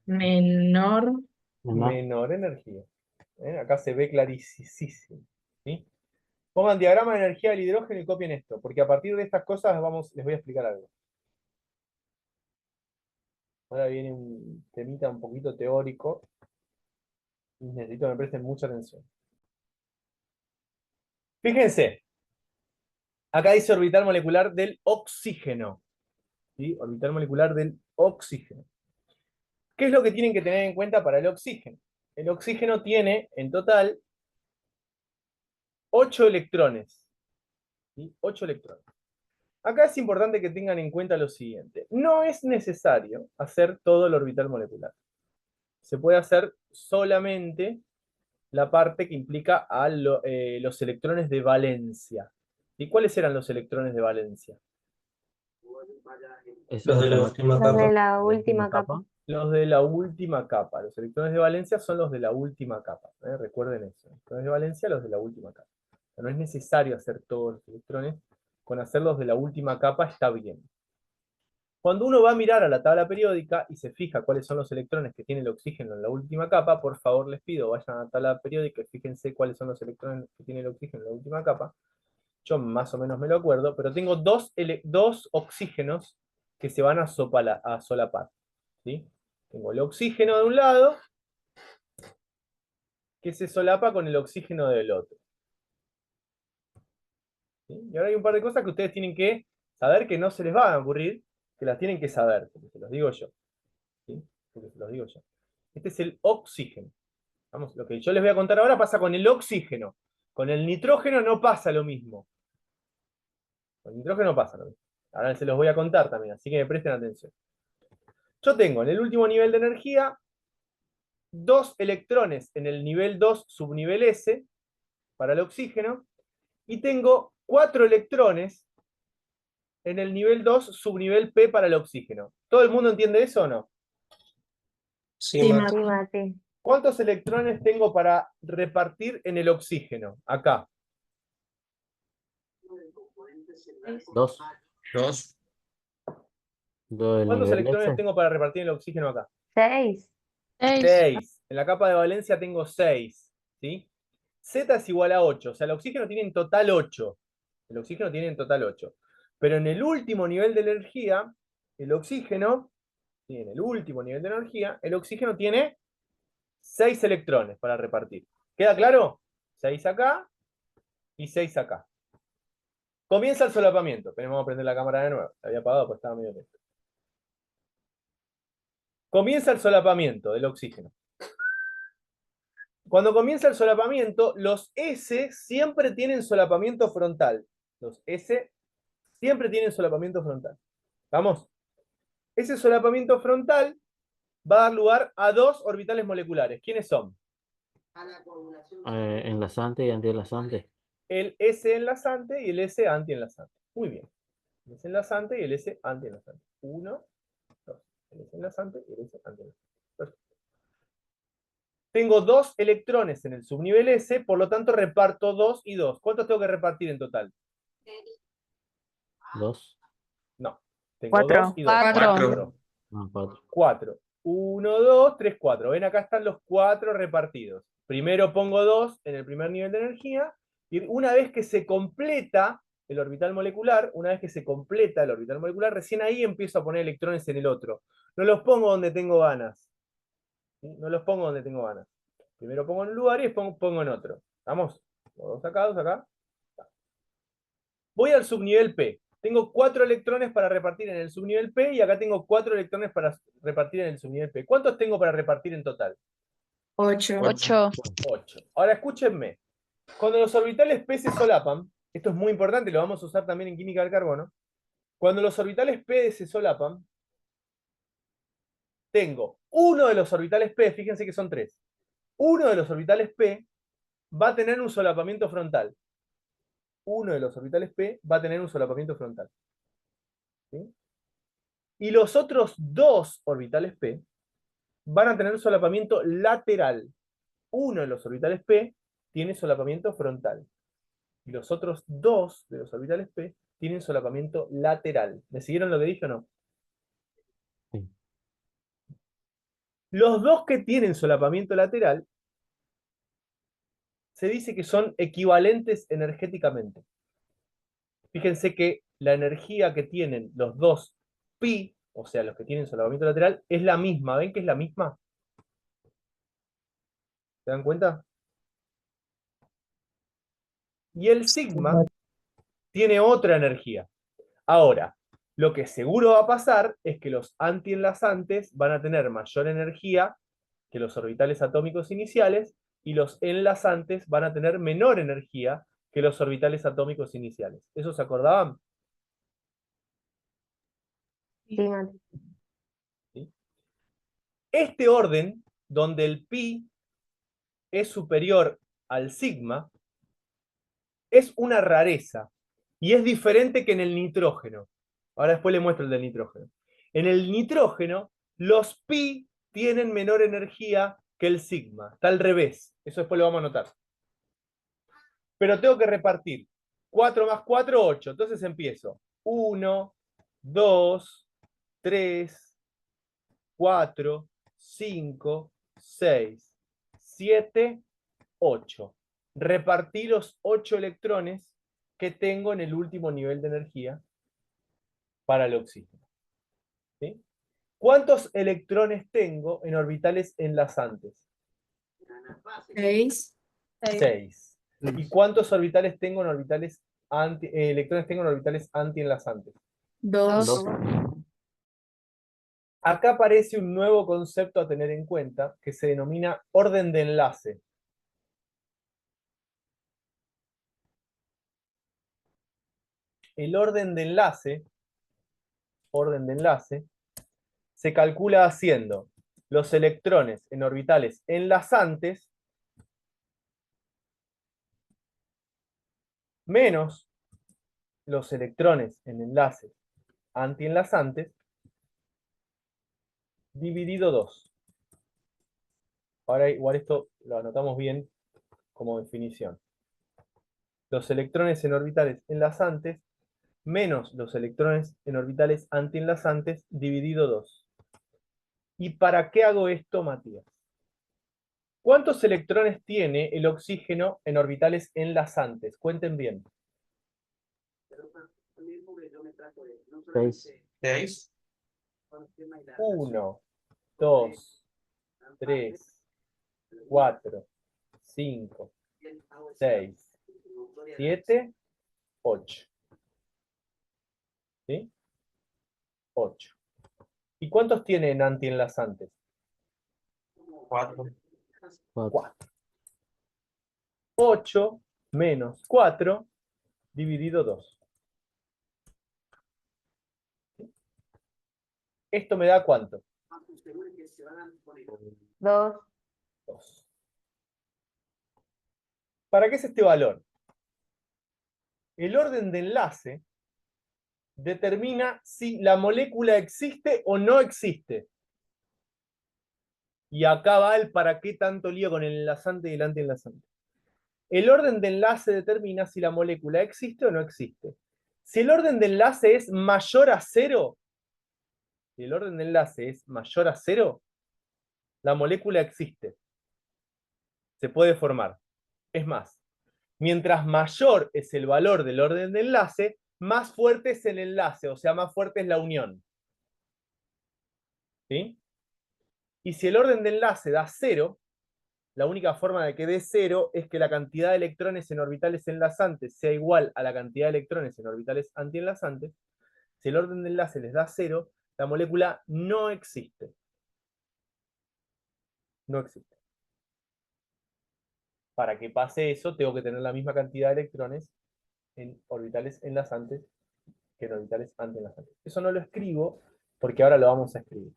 Menor. menor. Menor energía. Acá se ve clarísimo. ¿Sí? Pongan diagrama de energía del hidrógeno y copien esto, porque a partir de estas cosas les voy a explicar algo. Ahora viene un temita un poquito teórico y necesito que me presten mucha atención. Fíjense, acá dice orbital molecular del oxígeno. ¿Sí? Orbital molecular del oxígeno. ¿Qué es lo que tienen que tener en cuenta para el oxígeno? El oxígeno tiene en total 8 electrones. ¿Sí? 8 electrones. Acá es importante que tengan en cuenta lo siguiente. No es necesario hacer todo el orbital molecular. Se puede hacer solamente la parte que implica a los electrones de valencia. ¿Y cuáles eran los electrones de valencia? Eso Los es de lo la que última Los de capa. la última capa. Los de la última capa. Los electrones de valencia son los de la última capa. Recuerden eso. Los electrones de valencia, los de la última capa. No es necesario hacer todos los electrones. Con hacerlos de la última capa está bien. Cuando uno va a mirar a la tabla periódica y se fija cuáles son los electrones que tiene el oxígeno en la última capa, por favor les pido, vayan a la tabla periódica y fíjense cuáles son los electrones que tiene el oxígeno en la última capa. Yo más o menos me lo acuerdo, pero tengo dos oxígenos que se van a solapar. ¿Sí? Tengo el oxígeno de un lado que se solapa con el oxígeno del otro. ¿Sí? Y ahora hay un par de cosas que ustedes tienen que saber que no se les van a ocurrir, que las tienen que saber, porque se los digo yo. ¿Sí? Porque se los digo yo. Este es el oxígeno. Vamos, lo que yo les voy a contar ahora pasa con el oxígeno. Con el nitrógeno no pasa lo mismo. Con el nitrógeno no pasa lo mismo. Ahora se los voy a contar también, así que me presten atención. Yo tengo en el último nivel de energía 2 electrones en el nivel 2 subnivel S para el oxígeno y tengo 4 electrones en el nivel 2 subnivel P para el oxígeno. ¿Todo el mundo entiende eso o no? Sí, Sí, Mati. Sí, Mati. ¿Cuántos electrones tengo para repartir en el oxígeno? Acá. 2. 2. 2 del ¿Cuántos nivel electrones S. tengo para repartir en el oxígeno acá? 6. 6. En la capa de valencia tengo 6. ¿Sí? Z es igual a 8. O sea, el oxígeno tiene en total 8. El oxígeno tiene en total 8. Pero en el último nivel de energía, el oxígeno, ¿sí? En el último nivel de energía, el oxígeno tiene 6 electrones para repartir. ¿Queda claro? 6 acá y 6 acá. Comienza el solapamiento. Vamos a prender la cámara de nuevo. La había apagado porque estaba medio lento. Comienza el solapamiento del oxígeno. Cuando comienza el solapamiento, los S siempre tienen solapamiento frontal. Los S siempre tienen solapamiento frontal. ¿Vamos? Ese solapamiento frontal va a dar lugar a 2 orbitales moleculares. ¿Quiénes son? Enlazante y antienlazante. El S enlazante y el S antienlazante. Muy bien. El S enlazante y el S antienlazante. 1, 2. El S enlazante y el S antienlazante. Perfecto. Tengo 2 electrones en el subnivel S, por lo tanto reparto 2 y 2. ¿Cuántos tengo que repartir en total? 2. No. Tengo 4. 2 y 2. 4. 4. 4. 1, 2, 3, 4. Ven, acá están los 4 repartidos. Primero pongo 2 en el primer nivel de energía, y una vez que se completa el orbital molecular, recién ahí empiezo a poner electrones en el otro. No los pongo donde tengo ganas. ¿Sí? No los pongo donde tengo ganas. Primero pongo en un lugar y después pongo en otro. ¿Vamos? 2 acá, 2 acá. Voy al subnivel P. Tengo 4 electrones para repartir en el subnivel P y acá tengo 4 electrones para repartir en el subnivel P. ¿Cuántos tengo para repartir en total? 8. 8. 8. Ahora escúchenme. Cuando los orbitales P se solapan, esto es muy importante, lo vamos a usar también en química del carbono. Cuando los orbitales P se solapan, tengo uno de los orbitales P, fíjense que son 3. Uno de los orbitales P va a tener un solapamiento frontal. Uno de los orbitales P va a tener un solapamiento frontal. ¿Sí? Y los otros 2 orbitales P van a tener solapamiento lateral. Uno de los orbitales P tiene solapamiento frontal. Y los otros 2 de los orbitales P tienen solapamiento lateral. ¿Me siguieron lo que dije o no? Sí. Los 2 que tienen solapamiento lateral se dice que son equivalentes energéticamente. Fíjense que la energía que tienen los 2 pi, o sea, los que tienen solapamiento lateral, es la misma. ¿Ven que es la misma? ¿Se dan cuenta? Y el sigma tiene otra energía. Ahora, lo que seguro va a pasar es que los antienlazantes van a tener mayor energía que los orbitales atómicos iniciales y los enlazantes van a tener menor energía que los orbitales atómicos iniciales. ¿Eso se acordaban? Sí, Mati. ¿Sí? Este orden, donde el pi es superior al sigma, es una rareza y es diferente que en el nitrógeno. Ahora después le muestro el del nitrógeno. En el nitrógeno, los pi tienen menor energía que el sigma. Está al revés. Eso después lo vamos a notar. Pero tengo que repartir. 4 más 4, 8. Entonces empiezo. 1, 2, 3, 4, 5, 6, 7, 8. Repartí los 8 electrones que tengo en el último nivel de energía para el oxígeno. ¿Sí? ¿Cuántos electrones tengo en orbitales enlazantes? 6. 6. ¿Y cuántos orbitales tengo en orbitales electrones tengo en orbitales antienlazantes? 2. 2. Acá aparece un nuevo concepto a tener en cuenta que se denomina orden de enlace. el orden de enlace, se calcula haciendo los electrones en orbitales enlazantes menos los electrones en enlaces antienlazantes dividido 2. Ahora igual esto lo anotamos bien como definición. Los electrones en orbitales enlazantes menos los electrones en orbitales antienlazantes dividido 2. ¿Y para qué hago esto, Matías? ¿Cuántos electrones tiene el oxígeno en orbitales enlazantes? Cuenten bien. 6. 6. 1, 2, 3, 4, 5, 6, 7, 8. ¿Sí? 8. ¿Y cuántos tiene en antienlazantes? 4. 4. 8 menos 4 dividido 2. ¿Esto me da cuánto? 2. 2. ¿Para qué es este valor? El orden de enlace determina si la molécula existe o no existe. Y acá va el para qué tanto lío con el enlazante y el antienlazante. El orden de enlace determina si la molécula existe o no existe. Si el orden de enlace es mayor a 0, si el orden de enlace es mayor a 0, la molécula existe. Se puede formar. Es más, mientras mayor es el valor del orden de enlace, más fuerte es el enlace, o sea, más fuerte es la unión. ¿Sí? Y si el orden de enlace da 0, la única forma de que dé 0 es que la cantidad de electrones en orbitales enlazantes sea igual a la cantidad de electrones en orbitales antienlazantes. Si el orden de enlace les da 0, la molécula no existe. No existe. Para que pase eso, tengo que tener la misma cantidad de electrones en orbitales enlazantes que en orbitales antienlazantes. Eso no lo escribo porque ahora lo vamos a escribir.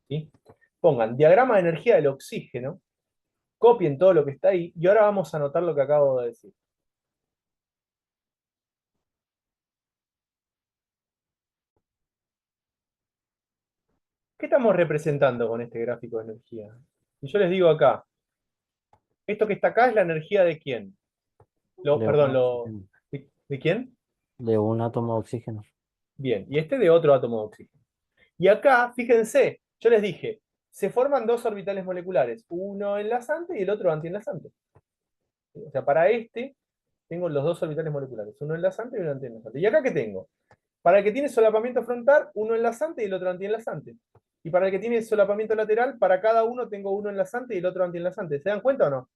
¿Sí? Pongan diagrama de energía del oxígeno, copien todo lo que está ahí y ahora vamos a anotar lo que acabo de decir. ¿Qué estamos representando con este gráfico de energía? Y yo les digo acá, esto que está acá es la energía de quién. De un Perdón, oxígeno. ¿de quién? De un átomo de oxígeno. Bien, y este de otro átomo de oxígeno. Y acá, fíjense, yo les dije, se forman dos orbitales moleculares, uno enlazante y el otro antienlazante. O sea, para este tengo los dos orbitales moleculares, uno enlazante y uno antienlazante. ¿Y acá qué tengo? Para el que tiene solapamiento frontal, uno enlazante y el otro antienlazante. Y para el que tiene solapamiento lateral, para cada uno tengo uno enlazante y el otro antienlazante. ¿Se dan cuenta o no?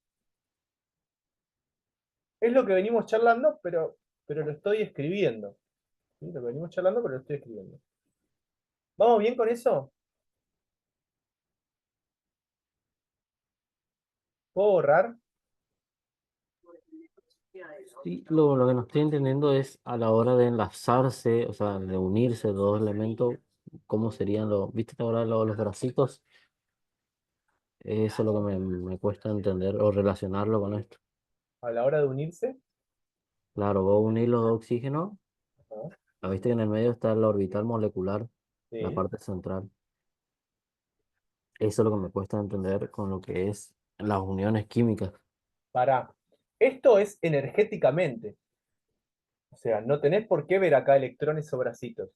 Es lo que venimos charlando, pero lo estoy escribiendo. ¿Sí? Lo que venimos charlando, pero lo estoy escribiendo. ¿Vamos bien con eso? ¿Puedo borrar? Sí, lo que no estoy entendiendo es a la hora de enlazarse, o sea, de unirse dos elementos, ¿cómo serían viste ahora los bracitos? Eso es lo que me cuesta entender o relacionarlo con esto. A la hora de unirse. Claro, vos unir los dos oxígenos, Ajá, viste que en el medio está la orbital molecular, la sí. parte central. Eso es lo que me cuesta entender con lo que es las uniones químicas. Pará. Esto es energéticamente. O sea, no tenés por qué ver acá electrones o bracitos.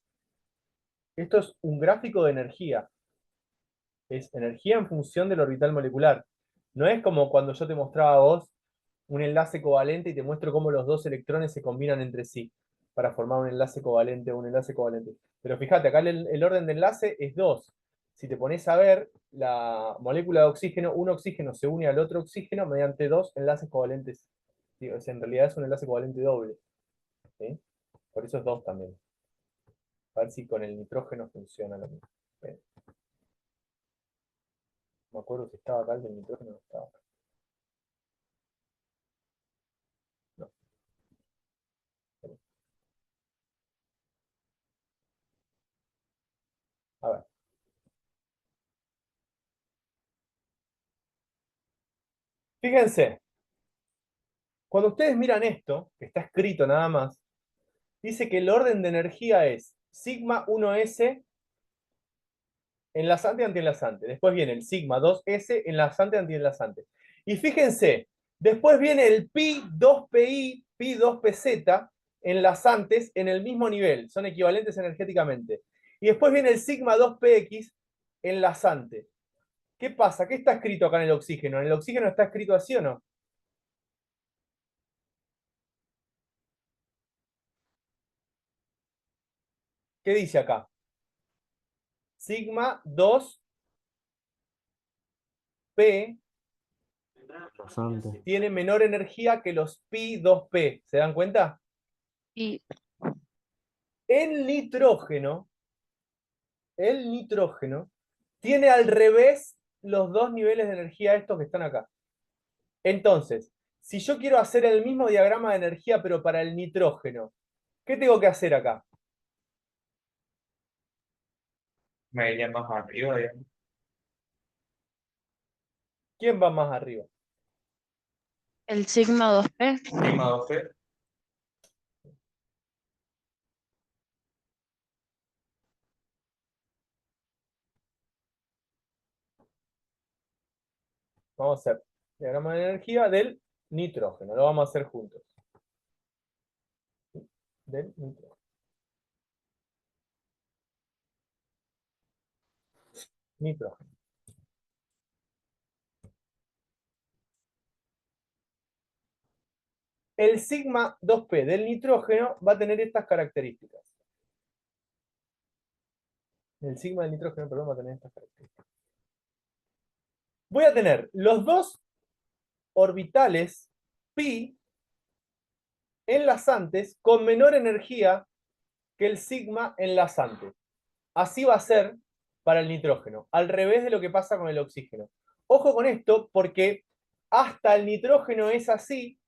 Esto es un gráfico de energía. Es energía en función del orbital molecular. No es como cuando yo te mostraba a vos un enlace covalente y te muestro cómo los dos electrones se combinan entre sí para formar un enlace covalente o un enlace covalente. Pero fíjate, acá el orden de enlace es 2. Si te pones a ver la molécula de oxígeno, un oxígeno se une al otro oxígeno mediante dos enlaces covalentes. Sí, o sea, en realidad es un enlace covalente doble. ¿Sí? Por eso es 2 también. A ver si con el nitrógeno funciona lo mismo. ¿Sí? Me acuerdo si estaba acá el del nitrógeno, no estaba acá. No. Fíjense, cuando ustedes miran esto, que está escrito nada más, dice que el orden de energía es sigma 1s enlazante antienlazante. Después viene el sigma 2s enlazante antienlazante. Y fíjense, después viene el pi 2pi, pi 2pz enlazantes en el mismo nivel, son equivalentes energéticamente. Y después viene el sigma 2px enlazante. ¿Qué pasa? ¿Qué está escrito acá en el oxígeno? ¿En el oxígeno está escrito así o no? ¿Qué dice acá? Sigma 2p Bastante. tiene menor energía que los pi 2p. ¿Se dan cuenta? Y El nitrógeno tiene al revés los dos niveles de energía estos que están acá. Entonces, si yo quiero hacer el mismo diagrama de energía pero para el nitrógeno, ¿qué tengo que hacer acá? Me iría más arriba, ya. ¿Quién va más arriba? el sigma 2p. Sigma 12. Vamos a hacer diagrama de energía del nitrógeno. Lo vamos a hacer juntos. Del nitrógeno. Nitrógeno. El sigma 2p del nitrógeno va a tener estas características. El sigma del nitrógeno, perdón, va a tener estas características. Voy a tener los dos orbitales pi enlazantes con menor energía que el sigma enlazante. Así va a ser para el nitrógeno, al revés de lo que pasa con el oxígeno. Ojo con esto, porque hasta el nitrógeno es así,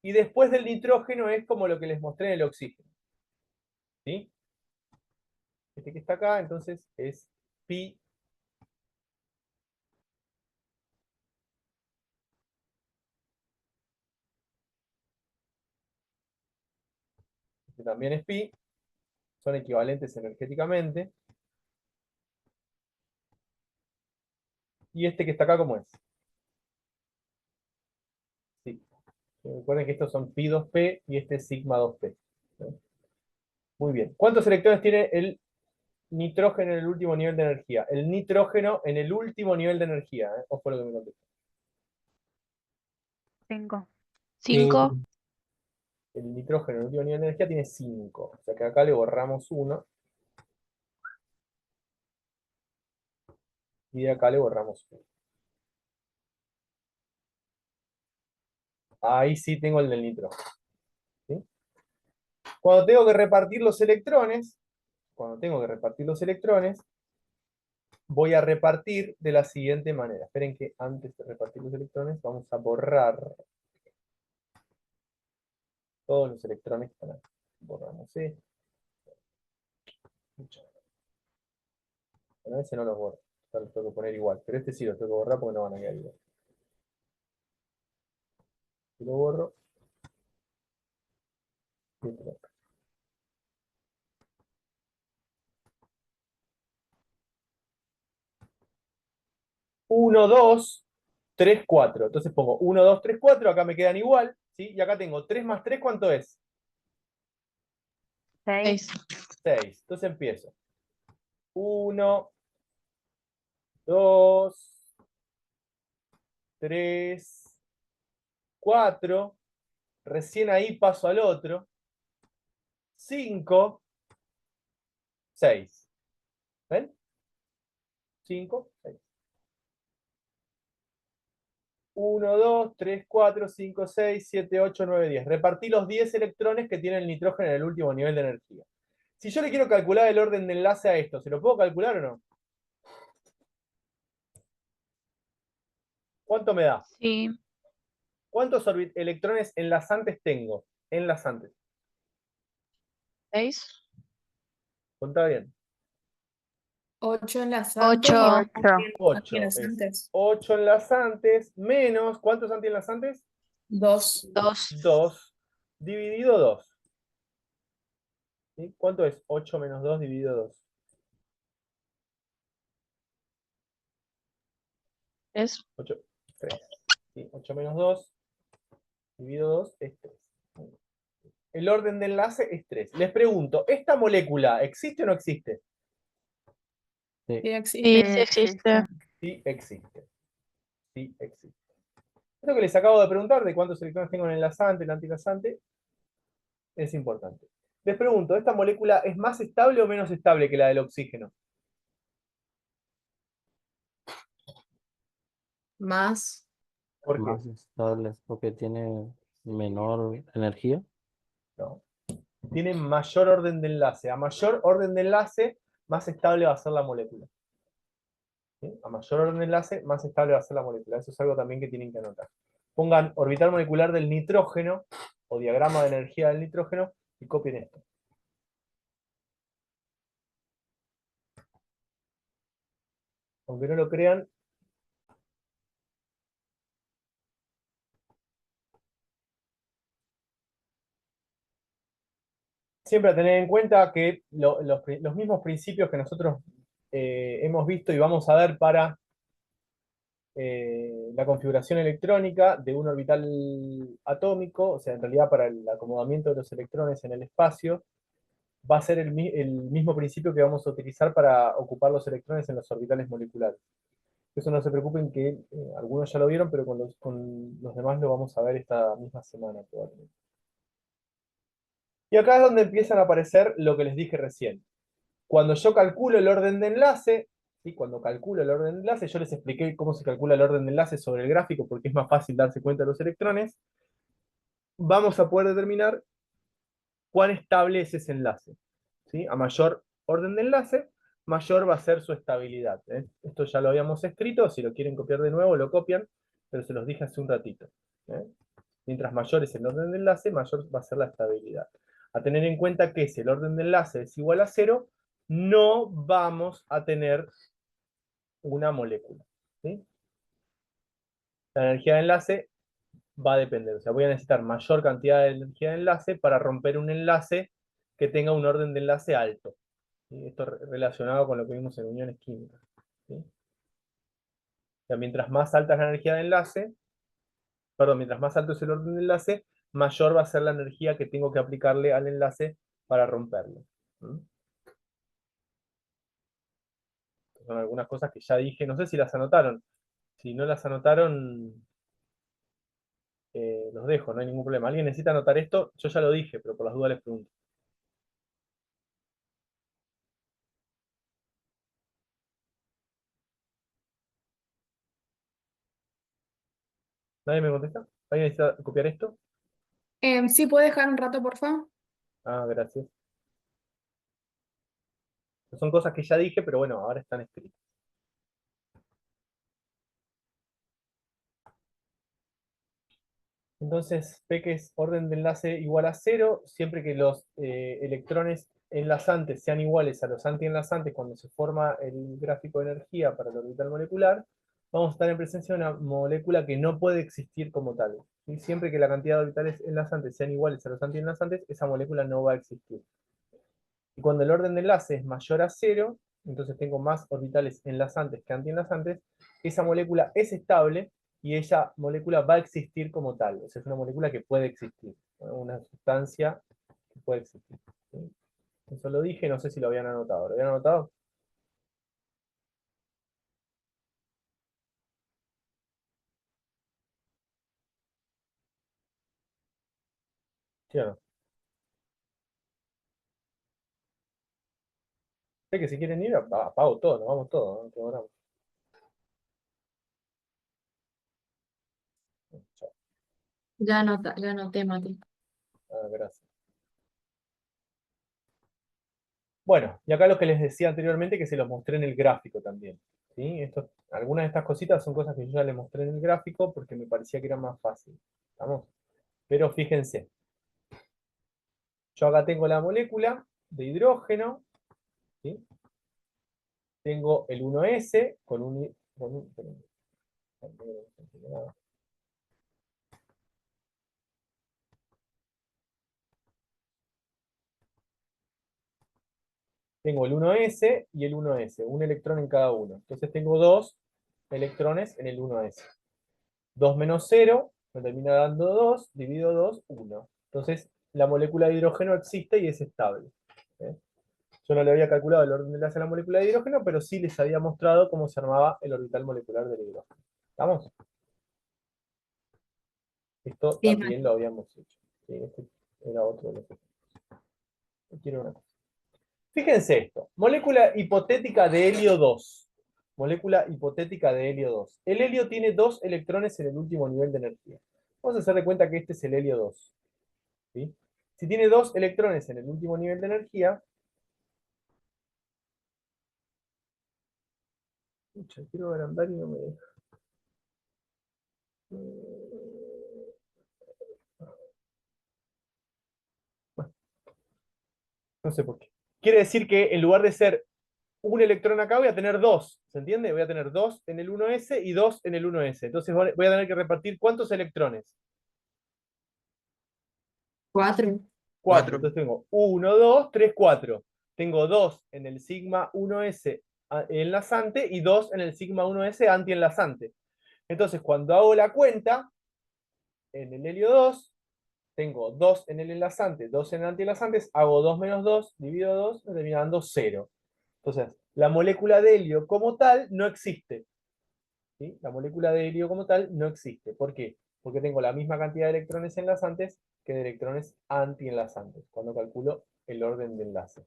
y después del nitrógeno es como lo que les mostré en el oxígeno. ¿Sí? Este que está acá, entonces, es pi. Este también es pi. Son equivalentes energéticamente. Y este que está acá, ¿cómo es? Sí. Recuerden que estos son pi 2p y este es sigma 2p. Muy bien. ¿Cuántos electrones tiene el nitrógeno en el último nivel de energía? El nitrógeno en el último nivel de energía. Ojo lo que me contesta. 5. 5. El nitrógeno en el último nivel de energía tiene 5. O sea que acá le borramos 1. Y de acá le borramos 1. Ahí sí tengo el del nitrógeno. ¿Sí? Cuando tengo que repartir los electrones, voy a repartir de la siguiente manera. Esperen que antes de repartir los electrones, vamos a borrar todos los electrones que están aquí. Borramos esto. Bueno, ese no los borro. Los tengo que poner igual. Pero este sí lo tengo que borrar porque no van a quedar igual. Si lo borro. Y este lo- 1, 2, 3, 4. Entonces pongo 1, 2, 3, 4. Acá me quedan igual. ¿Sí? Y acá tengo 3 más 3. ¿Cuánto es? 6. 6. Entonces empiezo. 1, 2, 3, 4. Recién ahí paso al otro. 5, 6. ¿Ven? 5, 6. 1, 2, 3, 4, 5, 6, 7, 8, 9, 10. Repartí los 10 electrones que tiene el nitrógeno en el último nivel de energía. Si yo le quiero calcular el orden de enlace a esto, ¿se lo puedo calcular o no? ¿Cuánto me da? Sí. ¿Cuántos electrones enlazantes tengo? Enlazantes. 6. Contá bien. 8 enlazantes y 8. antienlazantes. 8 enlazantes menos, ¿cuántos antienlazantes? 2. 2. 2 dividido 2. ¿Sí? ¿Cuánto es 8 menos 2 dividido 2? Es 8, 3. ¿Sí? 8 menos 2 dividido 2 es 3. El orden de enlace es 3. Les pregunto, ¿esta molécula existe o no existe? Sí, Sí, existe. sí existe. Sí existe. Sí existe. Esto que les acabo de preguntar de cuántos electrones tengo en el enlazante, el antienlazante, es importante. Les pregunto, ¿esta molécula es más estable o menos estable que la del oxígeno? Más. ¿Por qué? Más estable porque tiene menor energía. No. Tiene mayor orden de enlace. A mayor orden de enlace, más estable va a ser la molécula. ¿Sí? A mayor orden de enlace, más estable va a ser la molécula. Eso es algo también que tienen que anotar. Pongan orbital molecular del nitrógeno o diagrama de energía del nitrógeno y copien esto. Aunque no lo crean, siempre a tener en cuenta que los mismos principios que nosotros hemos visto y vamos a ver para la configuración electrónica de un orbital atómico, o sea, en realidad para el acomodamiento de los electrones en el espacio, va a ser el mismo principio que vamos a utilizar para ocupar los electrones en los orbitales moleculares. Eso no se preocupen que algunos ya lo vieron, pero con los demás lo vamos a ver esta misma semana probablemente. Y acá es donde empiezan a aparecer lo que les dije recién. Cuando yo calculo el orden de enlace, ¿sí? Cuando calculo el orden de enlace, yo les expliqué cómo se calcula el orden de enlace sobre el gráfico porque es más fácil darse cuenta de los electrones, vamos a poder determinar cuán estable es ese enlace. ¿Sí? A mayor orden de enlace, mayor va a ser su estabilidad. Esto ya lo habíamos escrito, si lo quieren copiar de nuevo, lo copian, pero se los dije hace un ratito. ¿Eh? Mientras mayor es el orden de enlace, mayor va a ser la estabilidad. A tener en cuenta que si el orden de enlace es igual a 0, no vamos a tener una molécula. ¿Sí? La energía de enlace va a depender. O sea, voy a necesitar mayor cantidad de energía de enlace para romper un enlace que tenga un orden de enlace alto. ¿Sí? Esto relacionado con lo que vimos en uniones químicas. ¿Sí? O sea, mientras más alta es la energía de enlace, perdón, mientras más alto es el orden de enlace, mayor va a ser la energía que tengo que aplicarle al enlace para romperlo. ¿Mm? Son algunas cosas que ya dije, no sé si las anotaron. Si no las anotaron, los dejo, no hay ningún problema. ¿Alguien necesita anotar esto? Yo ya lo dije, pero por las dudas les pregunto. ¿Nadie me contesta? ¿Alguien necesita copiar esto? ¿Sí puede dejar un rato, por favor? Ah, gracias. Son cosas que ya dije, pero bueno, ahora están escritas. Entonces, P que es orden de enlace igual a 0, siempre que los electrones enlazantes sean iguales a los antienlazantes cuando se forma el gráfico de energía para el orbital molecular, vamos a estar en presencia de una molécula que no puede existir como tal. ¿Sí? Siempre que la cantidad de orbitales enlazantes sean iguales a los antienlazantes, esa molécula no va a existir. Y cuando el orden de enlace es mayor a 0, entonces tengo más orbitales enlazantes que antienlazantes, esa molécula es estable y esa molécula va a existir como tal. O sea, es una molécula que puede existir, ¿no? Una sustancia que puede existir. ¿Sí? Eso lo dije, no sé si lo habían anotado. ¿Lo habían anotado? ¿Sí o no? Sé que si quieren ir, apago todo, nos vamos todos, ¿no? Que demoramos. Chao. Ya anoté, Mati. Ah, gracias. Bueno, y acá lo que les decía anteriormente, que se los mostré en el gráfico también. ¿Sí? Algunas de estas cositas son cosas que yo ya les mostré en el gráfico porque me parecía que era más fácil. ¿Estamos? Pero fíjense, yo acá tengo la molécula de hidrógeno, ¿sí? tengo el 1s tengo el 1s y el 1s, un electrón en cada uno. Entonces tengo 2 electrones en el 1s. 2 menos 0 me termina dando 2, divido 2, 1. Entonces la molécula de hidrógeno existe y es estable. ¿Eh? Yo no le había calculado el orden de enlace a la molécula de hidrógeno, pero sí les había mostrado cómo se armaba el orbital molecular del hidrógeno. ¿Estamos? Esto Sí, también lo habíamos hecho. Sí, este era otro de los ejemplos. Quiero una cosa. Fíjense esto. Molécula hipotética de helio 2. Molécula hipotética de helio 2. El helio tiene 2 electrones en el último nivel de energía. Vamos a hacer de cuenta que este es el helio 2. ¿Sí? Si tiene 2 electrones en el último nivel de energía, pucha, quiero agrandar y no me deja. Bueno, no sé por qué. Quiere decir que en lugar de ser un electrón acá, voy a tener 2. ¿Se entiende? Voy a tener 2 en el 1s y 2 en el 1s. Entonces voy a tener que repartir ¿cuántos electrones? 4. 4. Entonces tengo 1, 2, 3, 4. Tengo 2 en el sigma 1s enlazante y 2 en el sigma 1s antienlazante. Entonces cuando hago la cuenta, en el helio 2, tengo 2 en el enlazante, 2 en el antienlazante, hago 2 menos 2, divido 2, me termina dando 0. Entonces, la molécula de helio como tal no existe. ¿Sí? La molécula de helio como tal no existe. ¿Por qué? Porque tengo la misma cantidad de electrones enlazantes que de electrones antienlazantes, cuando calculo el orden de enlace.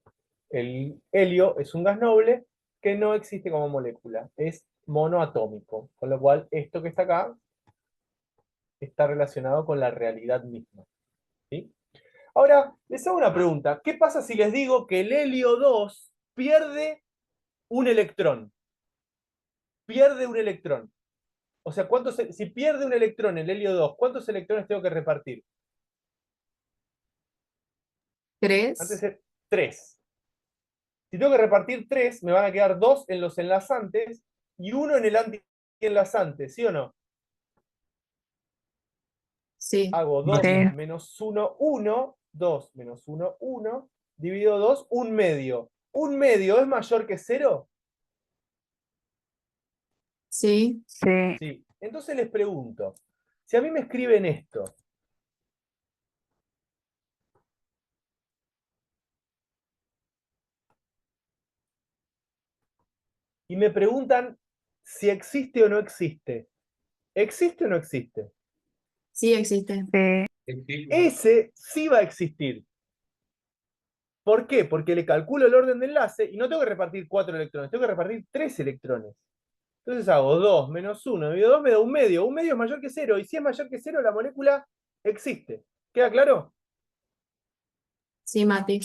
El helio es un gas noble que no existe como molécula, es monoatómico, con lo cual esto que está acá está relacionado con la realidad misma. ¿Sí? Ahora, les hago una pregunta. ¿Qué pasa si les digo que el helio 2 pierde un electrón? Pierde un electrón. O sea, si pierde un electrón el helio 2, ¿cuántos electrones tengo que repartir? 3. Antes 3. Si tengo que repartir 3, me van a quedar 2 en los enlazantes y 1 en el antienlazante, ¿sí o no? Sí. Hago 2 Sí. menos 1, 1. 2 menos 1, 1. Dividido 2, 1 medio. ¿Un medio es mayor que 0? Sí. Sí. Sí. Entonces les pregunto, si a mí me escriben esto, y me preguntan si existe o no existe, ¿existe o no existe? Sí existe. Sí. Existe. Ese sí va a existir. ¿Por qué? Porque le calculo el orden de enlace y no tengo que repartir 4 electrones, tengo que repartir 3 electrones. Entonces hago 2 menos 1 dividido 2 me da un medio. Un medio es mayor que 0 y si es mayor que 0 la molécula existe. ¿Queda claro? Sí, Mati.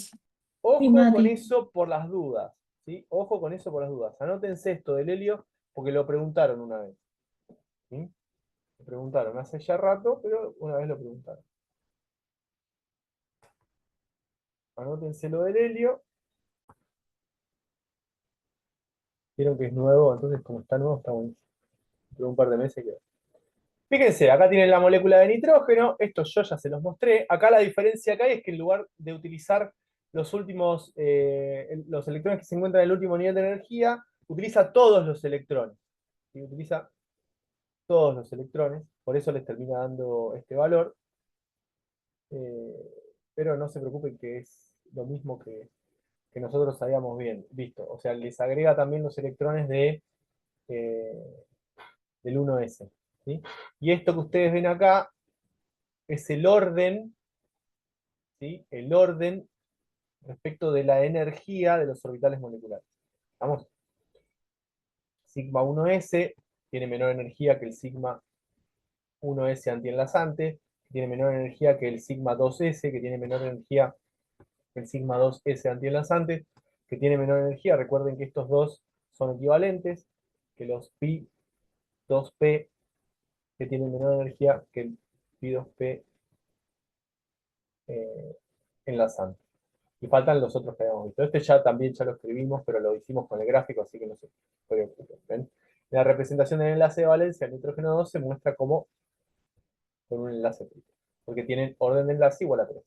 Ojo con eso por las dudas. ¿Sí? Ojo con eso por las dudas. Anótense esto del helio porque lo preguntaron una vez. ¿Sí? Lo preguntaron hace ya rato, pero una vez lo preguntaron. Anótense lo del helio. Vieron que es nuevo, entonces como está nuevo, está buenísimo. Dentro de un par de meses queda. Fíjense, acá tienen la molécula de nitrógeno, esto yo ya se los mostré. Acá la diferencia que hay es que en lugar de utilizar los últimos, los electrones que se encuentran en el último nivel de energía, utiliza todos los electrones. ¿Sí? Utiliza todos los electrones, por eso les termina dando este valor. Pero no se preocupen que es lo mismo que nosotros habíamos visto. O sea, les agrega también los electrones del 1s. ¿Sí? Y esto que ustedes ven acá es el orden, ¿sí? El orden respecto de la energía de los orbitales moleculares. ¿Vamos? Sigma 1s tiene menor energía que el sigma 1s antienlazante, que tiene menor energía que el sigma 2s, que tiene menor energía que el sigma 2s antienlazante, que tiene menor energía. Recuerden que estos dos son equivalentes, que los pi 2p que tienen menor energía que el pi 2p enlazante. Y faltan los otros que habíamos visto. Este ya también ya lo escribimos, pero lo hicimos con el gráfico, así que no se preocupen. ¿Ven? La representación del enlace de valencia al nitrógeno 2 se muestra como con un enlace triple, porque tienen orden de enlace igual a 3.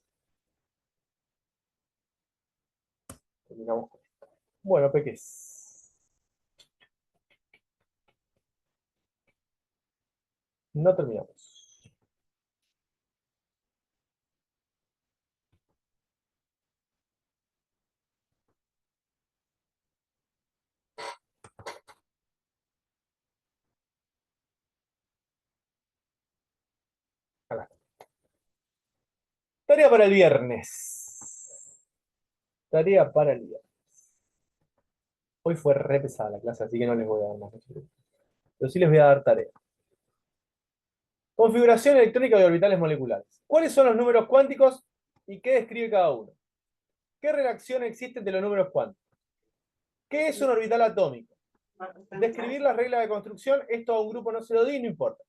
Terminamos con esto. Bueno, peques. No terminamos. Acá. Tarea para el viernes. Tarea para el viernes. Hoy fue re pesada la clase, así que no les voy a dar más. Pero sí les voy a dar tarea. Configuración electrónica de orbitales moleculares. ¿Cuáles son los números cuánticos y qué describe cada uno? ¿Qué reacción existe entre los números cuánticos? ¿Qué es un orbital atómico? Describir las reglas de construcción. Esto a un grupo no se lo di, no importa.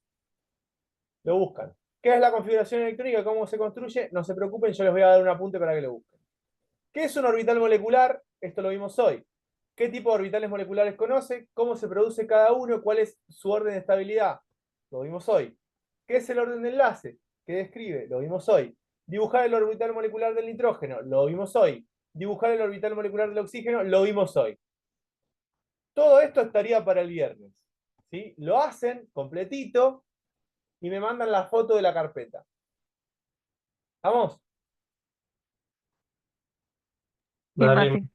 Lo buscan. ¿Qué es la configuración electrónica? ¿Cómo se construye? No se preocupen, yo les voy a dar un apunte para que lo busquen. ¿Qué es un orbital molecular? Esto lo vimos hoy. ¿Qué tipo de orbitales moleculares conoce? ¿Cómo se produce cada uno? ¿Cuál es su orden de estabilidad? Lo vimos hoy. ¿Qué es el orden de enlace? ¿Qué describe? Lo vimos hoy. Dibujar el orbital molecular del nitrógeno. Lo vimos hoy. Dibujar el orbital molecular del oxígeno. Lo vimos hoy. Todo esto estaría para el viernes. ¿Sí? Lo hacen completito y me mandan la foto de la carpeta. ¿Vamos? Sí, Mati.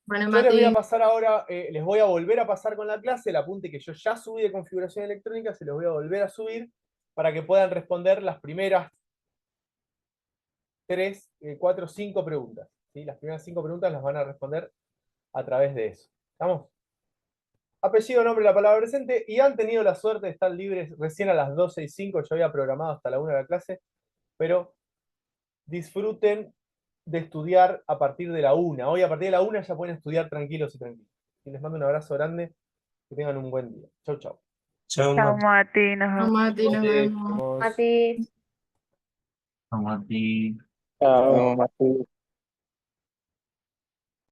Bueno, Yo les voy a Mati, pasar ahora, les voy a volver a pasar con la clase el apunte que yo ya subí de configuración electrónica, se los voy a volver a subir para que puedan responder las primeras 3, 4, 5 preguntas. ¿Sí? Las primeras 5 preguntas las van a responder a través de eso. ¿Estamos? Apellido, nombre, la palabra presente, y han tenido la suerte de estar libres recién a las 12:05, yo había programado hasta la 1 de la clase, pero disfruten de estudiar a partir de la 1. Hoy a partir de la 1 ya pueden estudiar tranquilos y tranquilos. Y les mando un abrazo grande, que tengan un buen día. Chau, chau. Chao, Chao, Mati. Nos no, vemos. Mati, nos vemos. Vemos. Mati. Mati. Chao, Mati.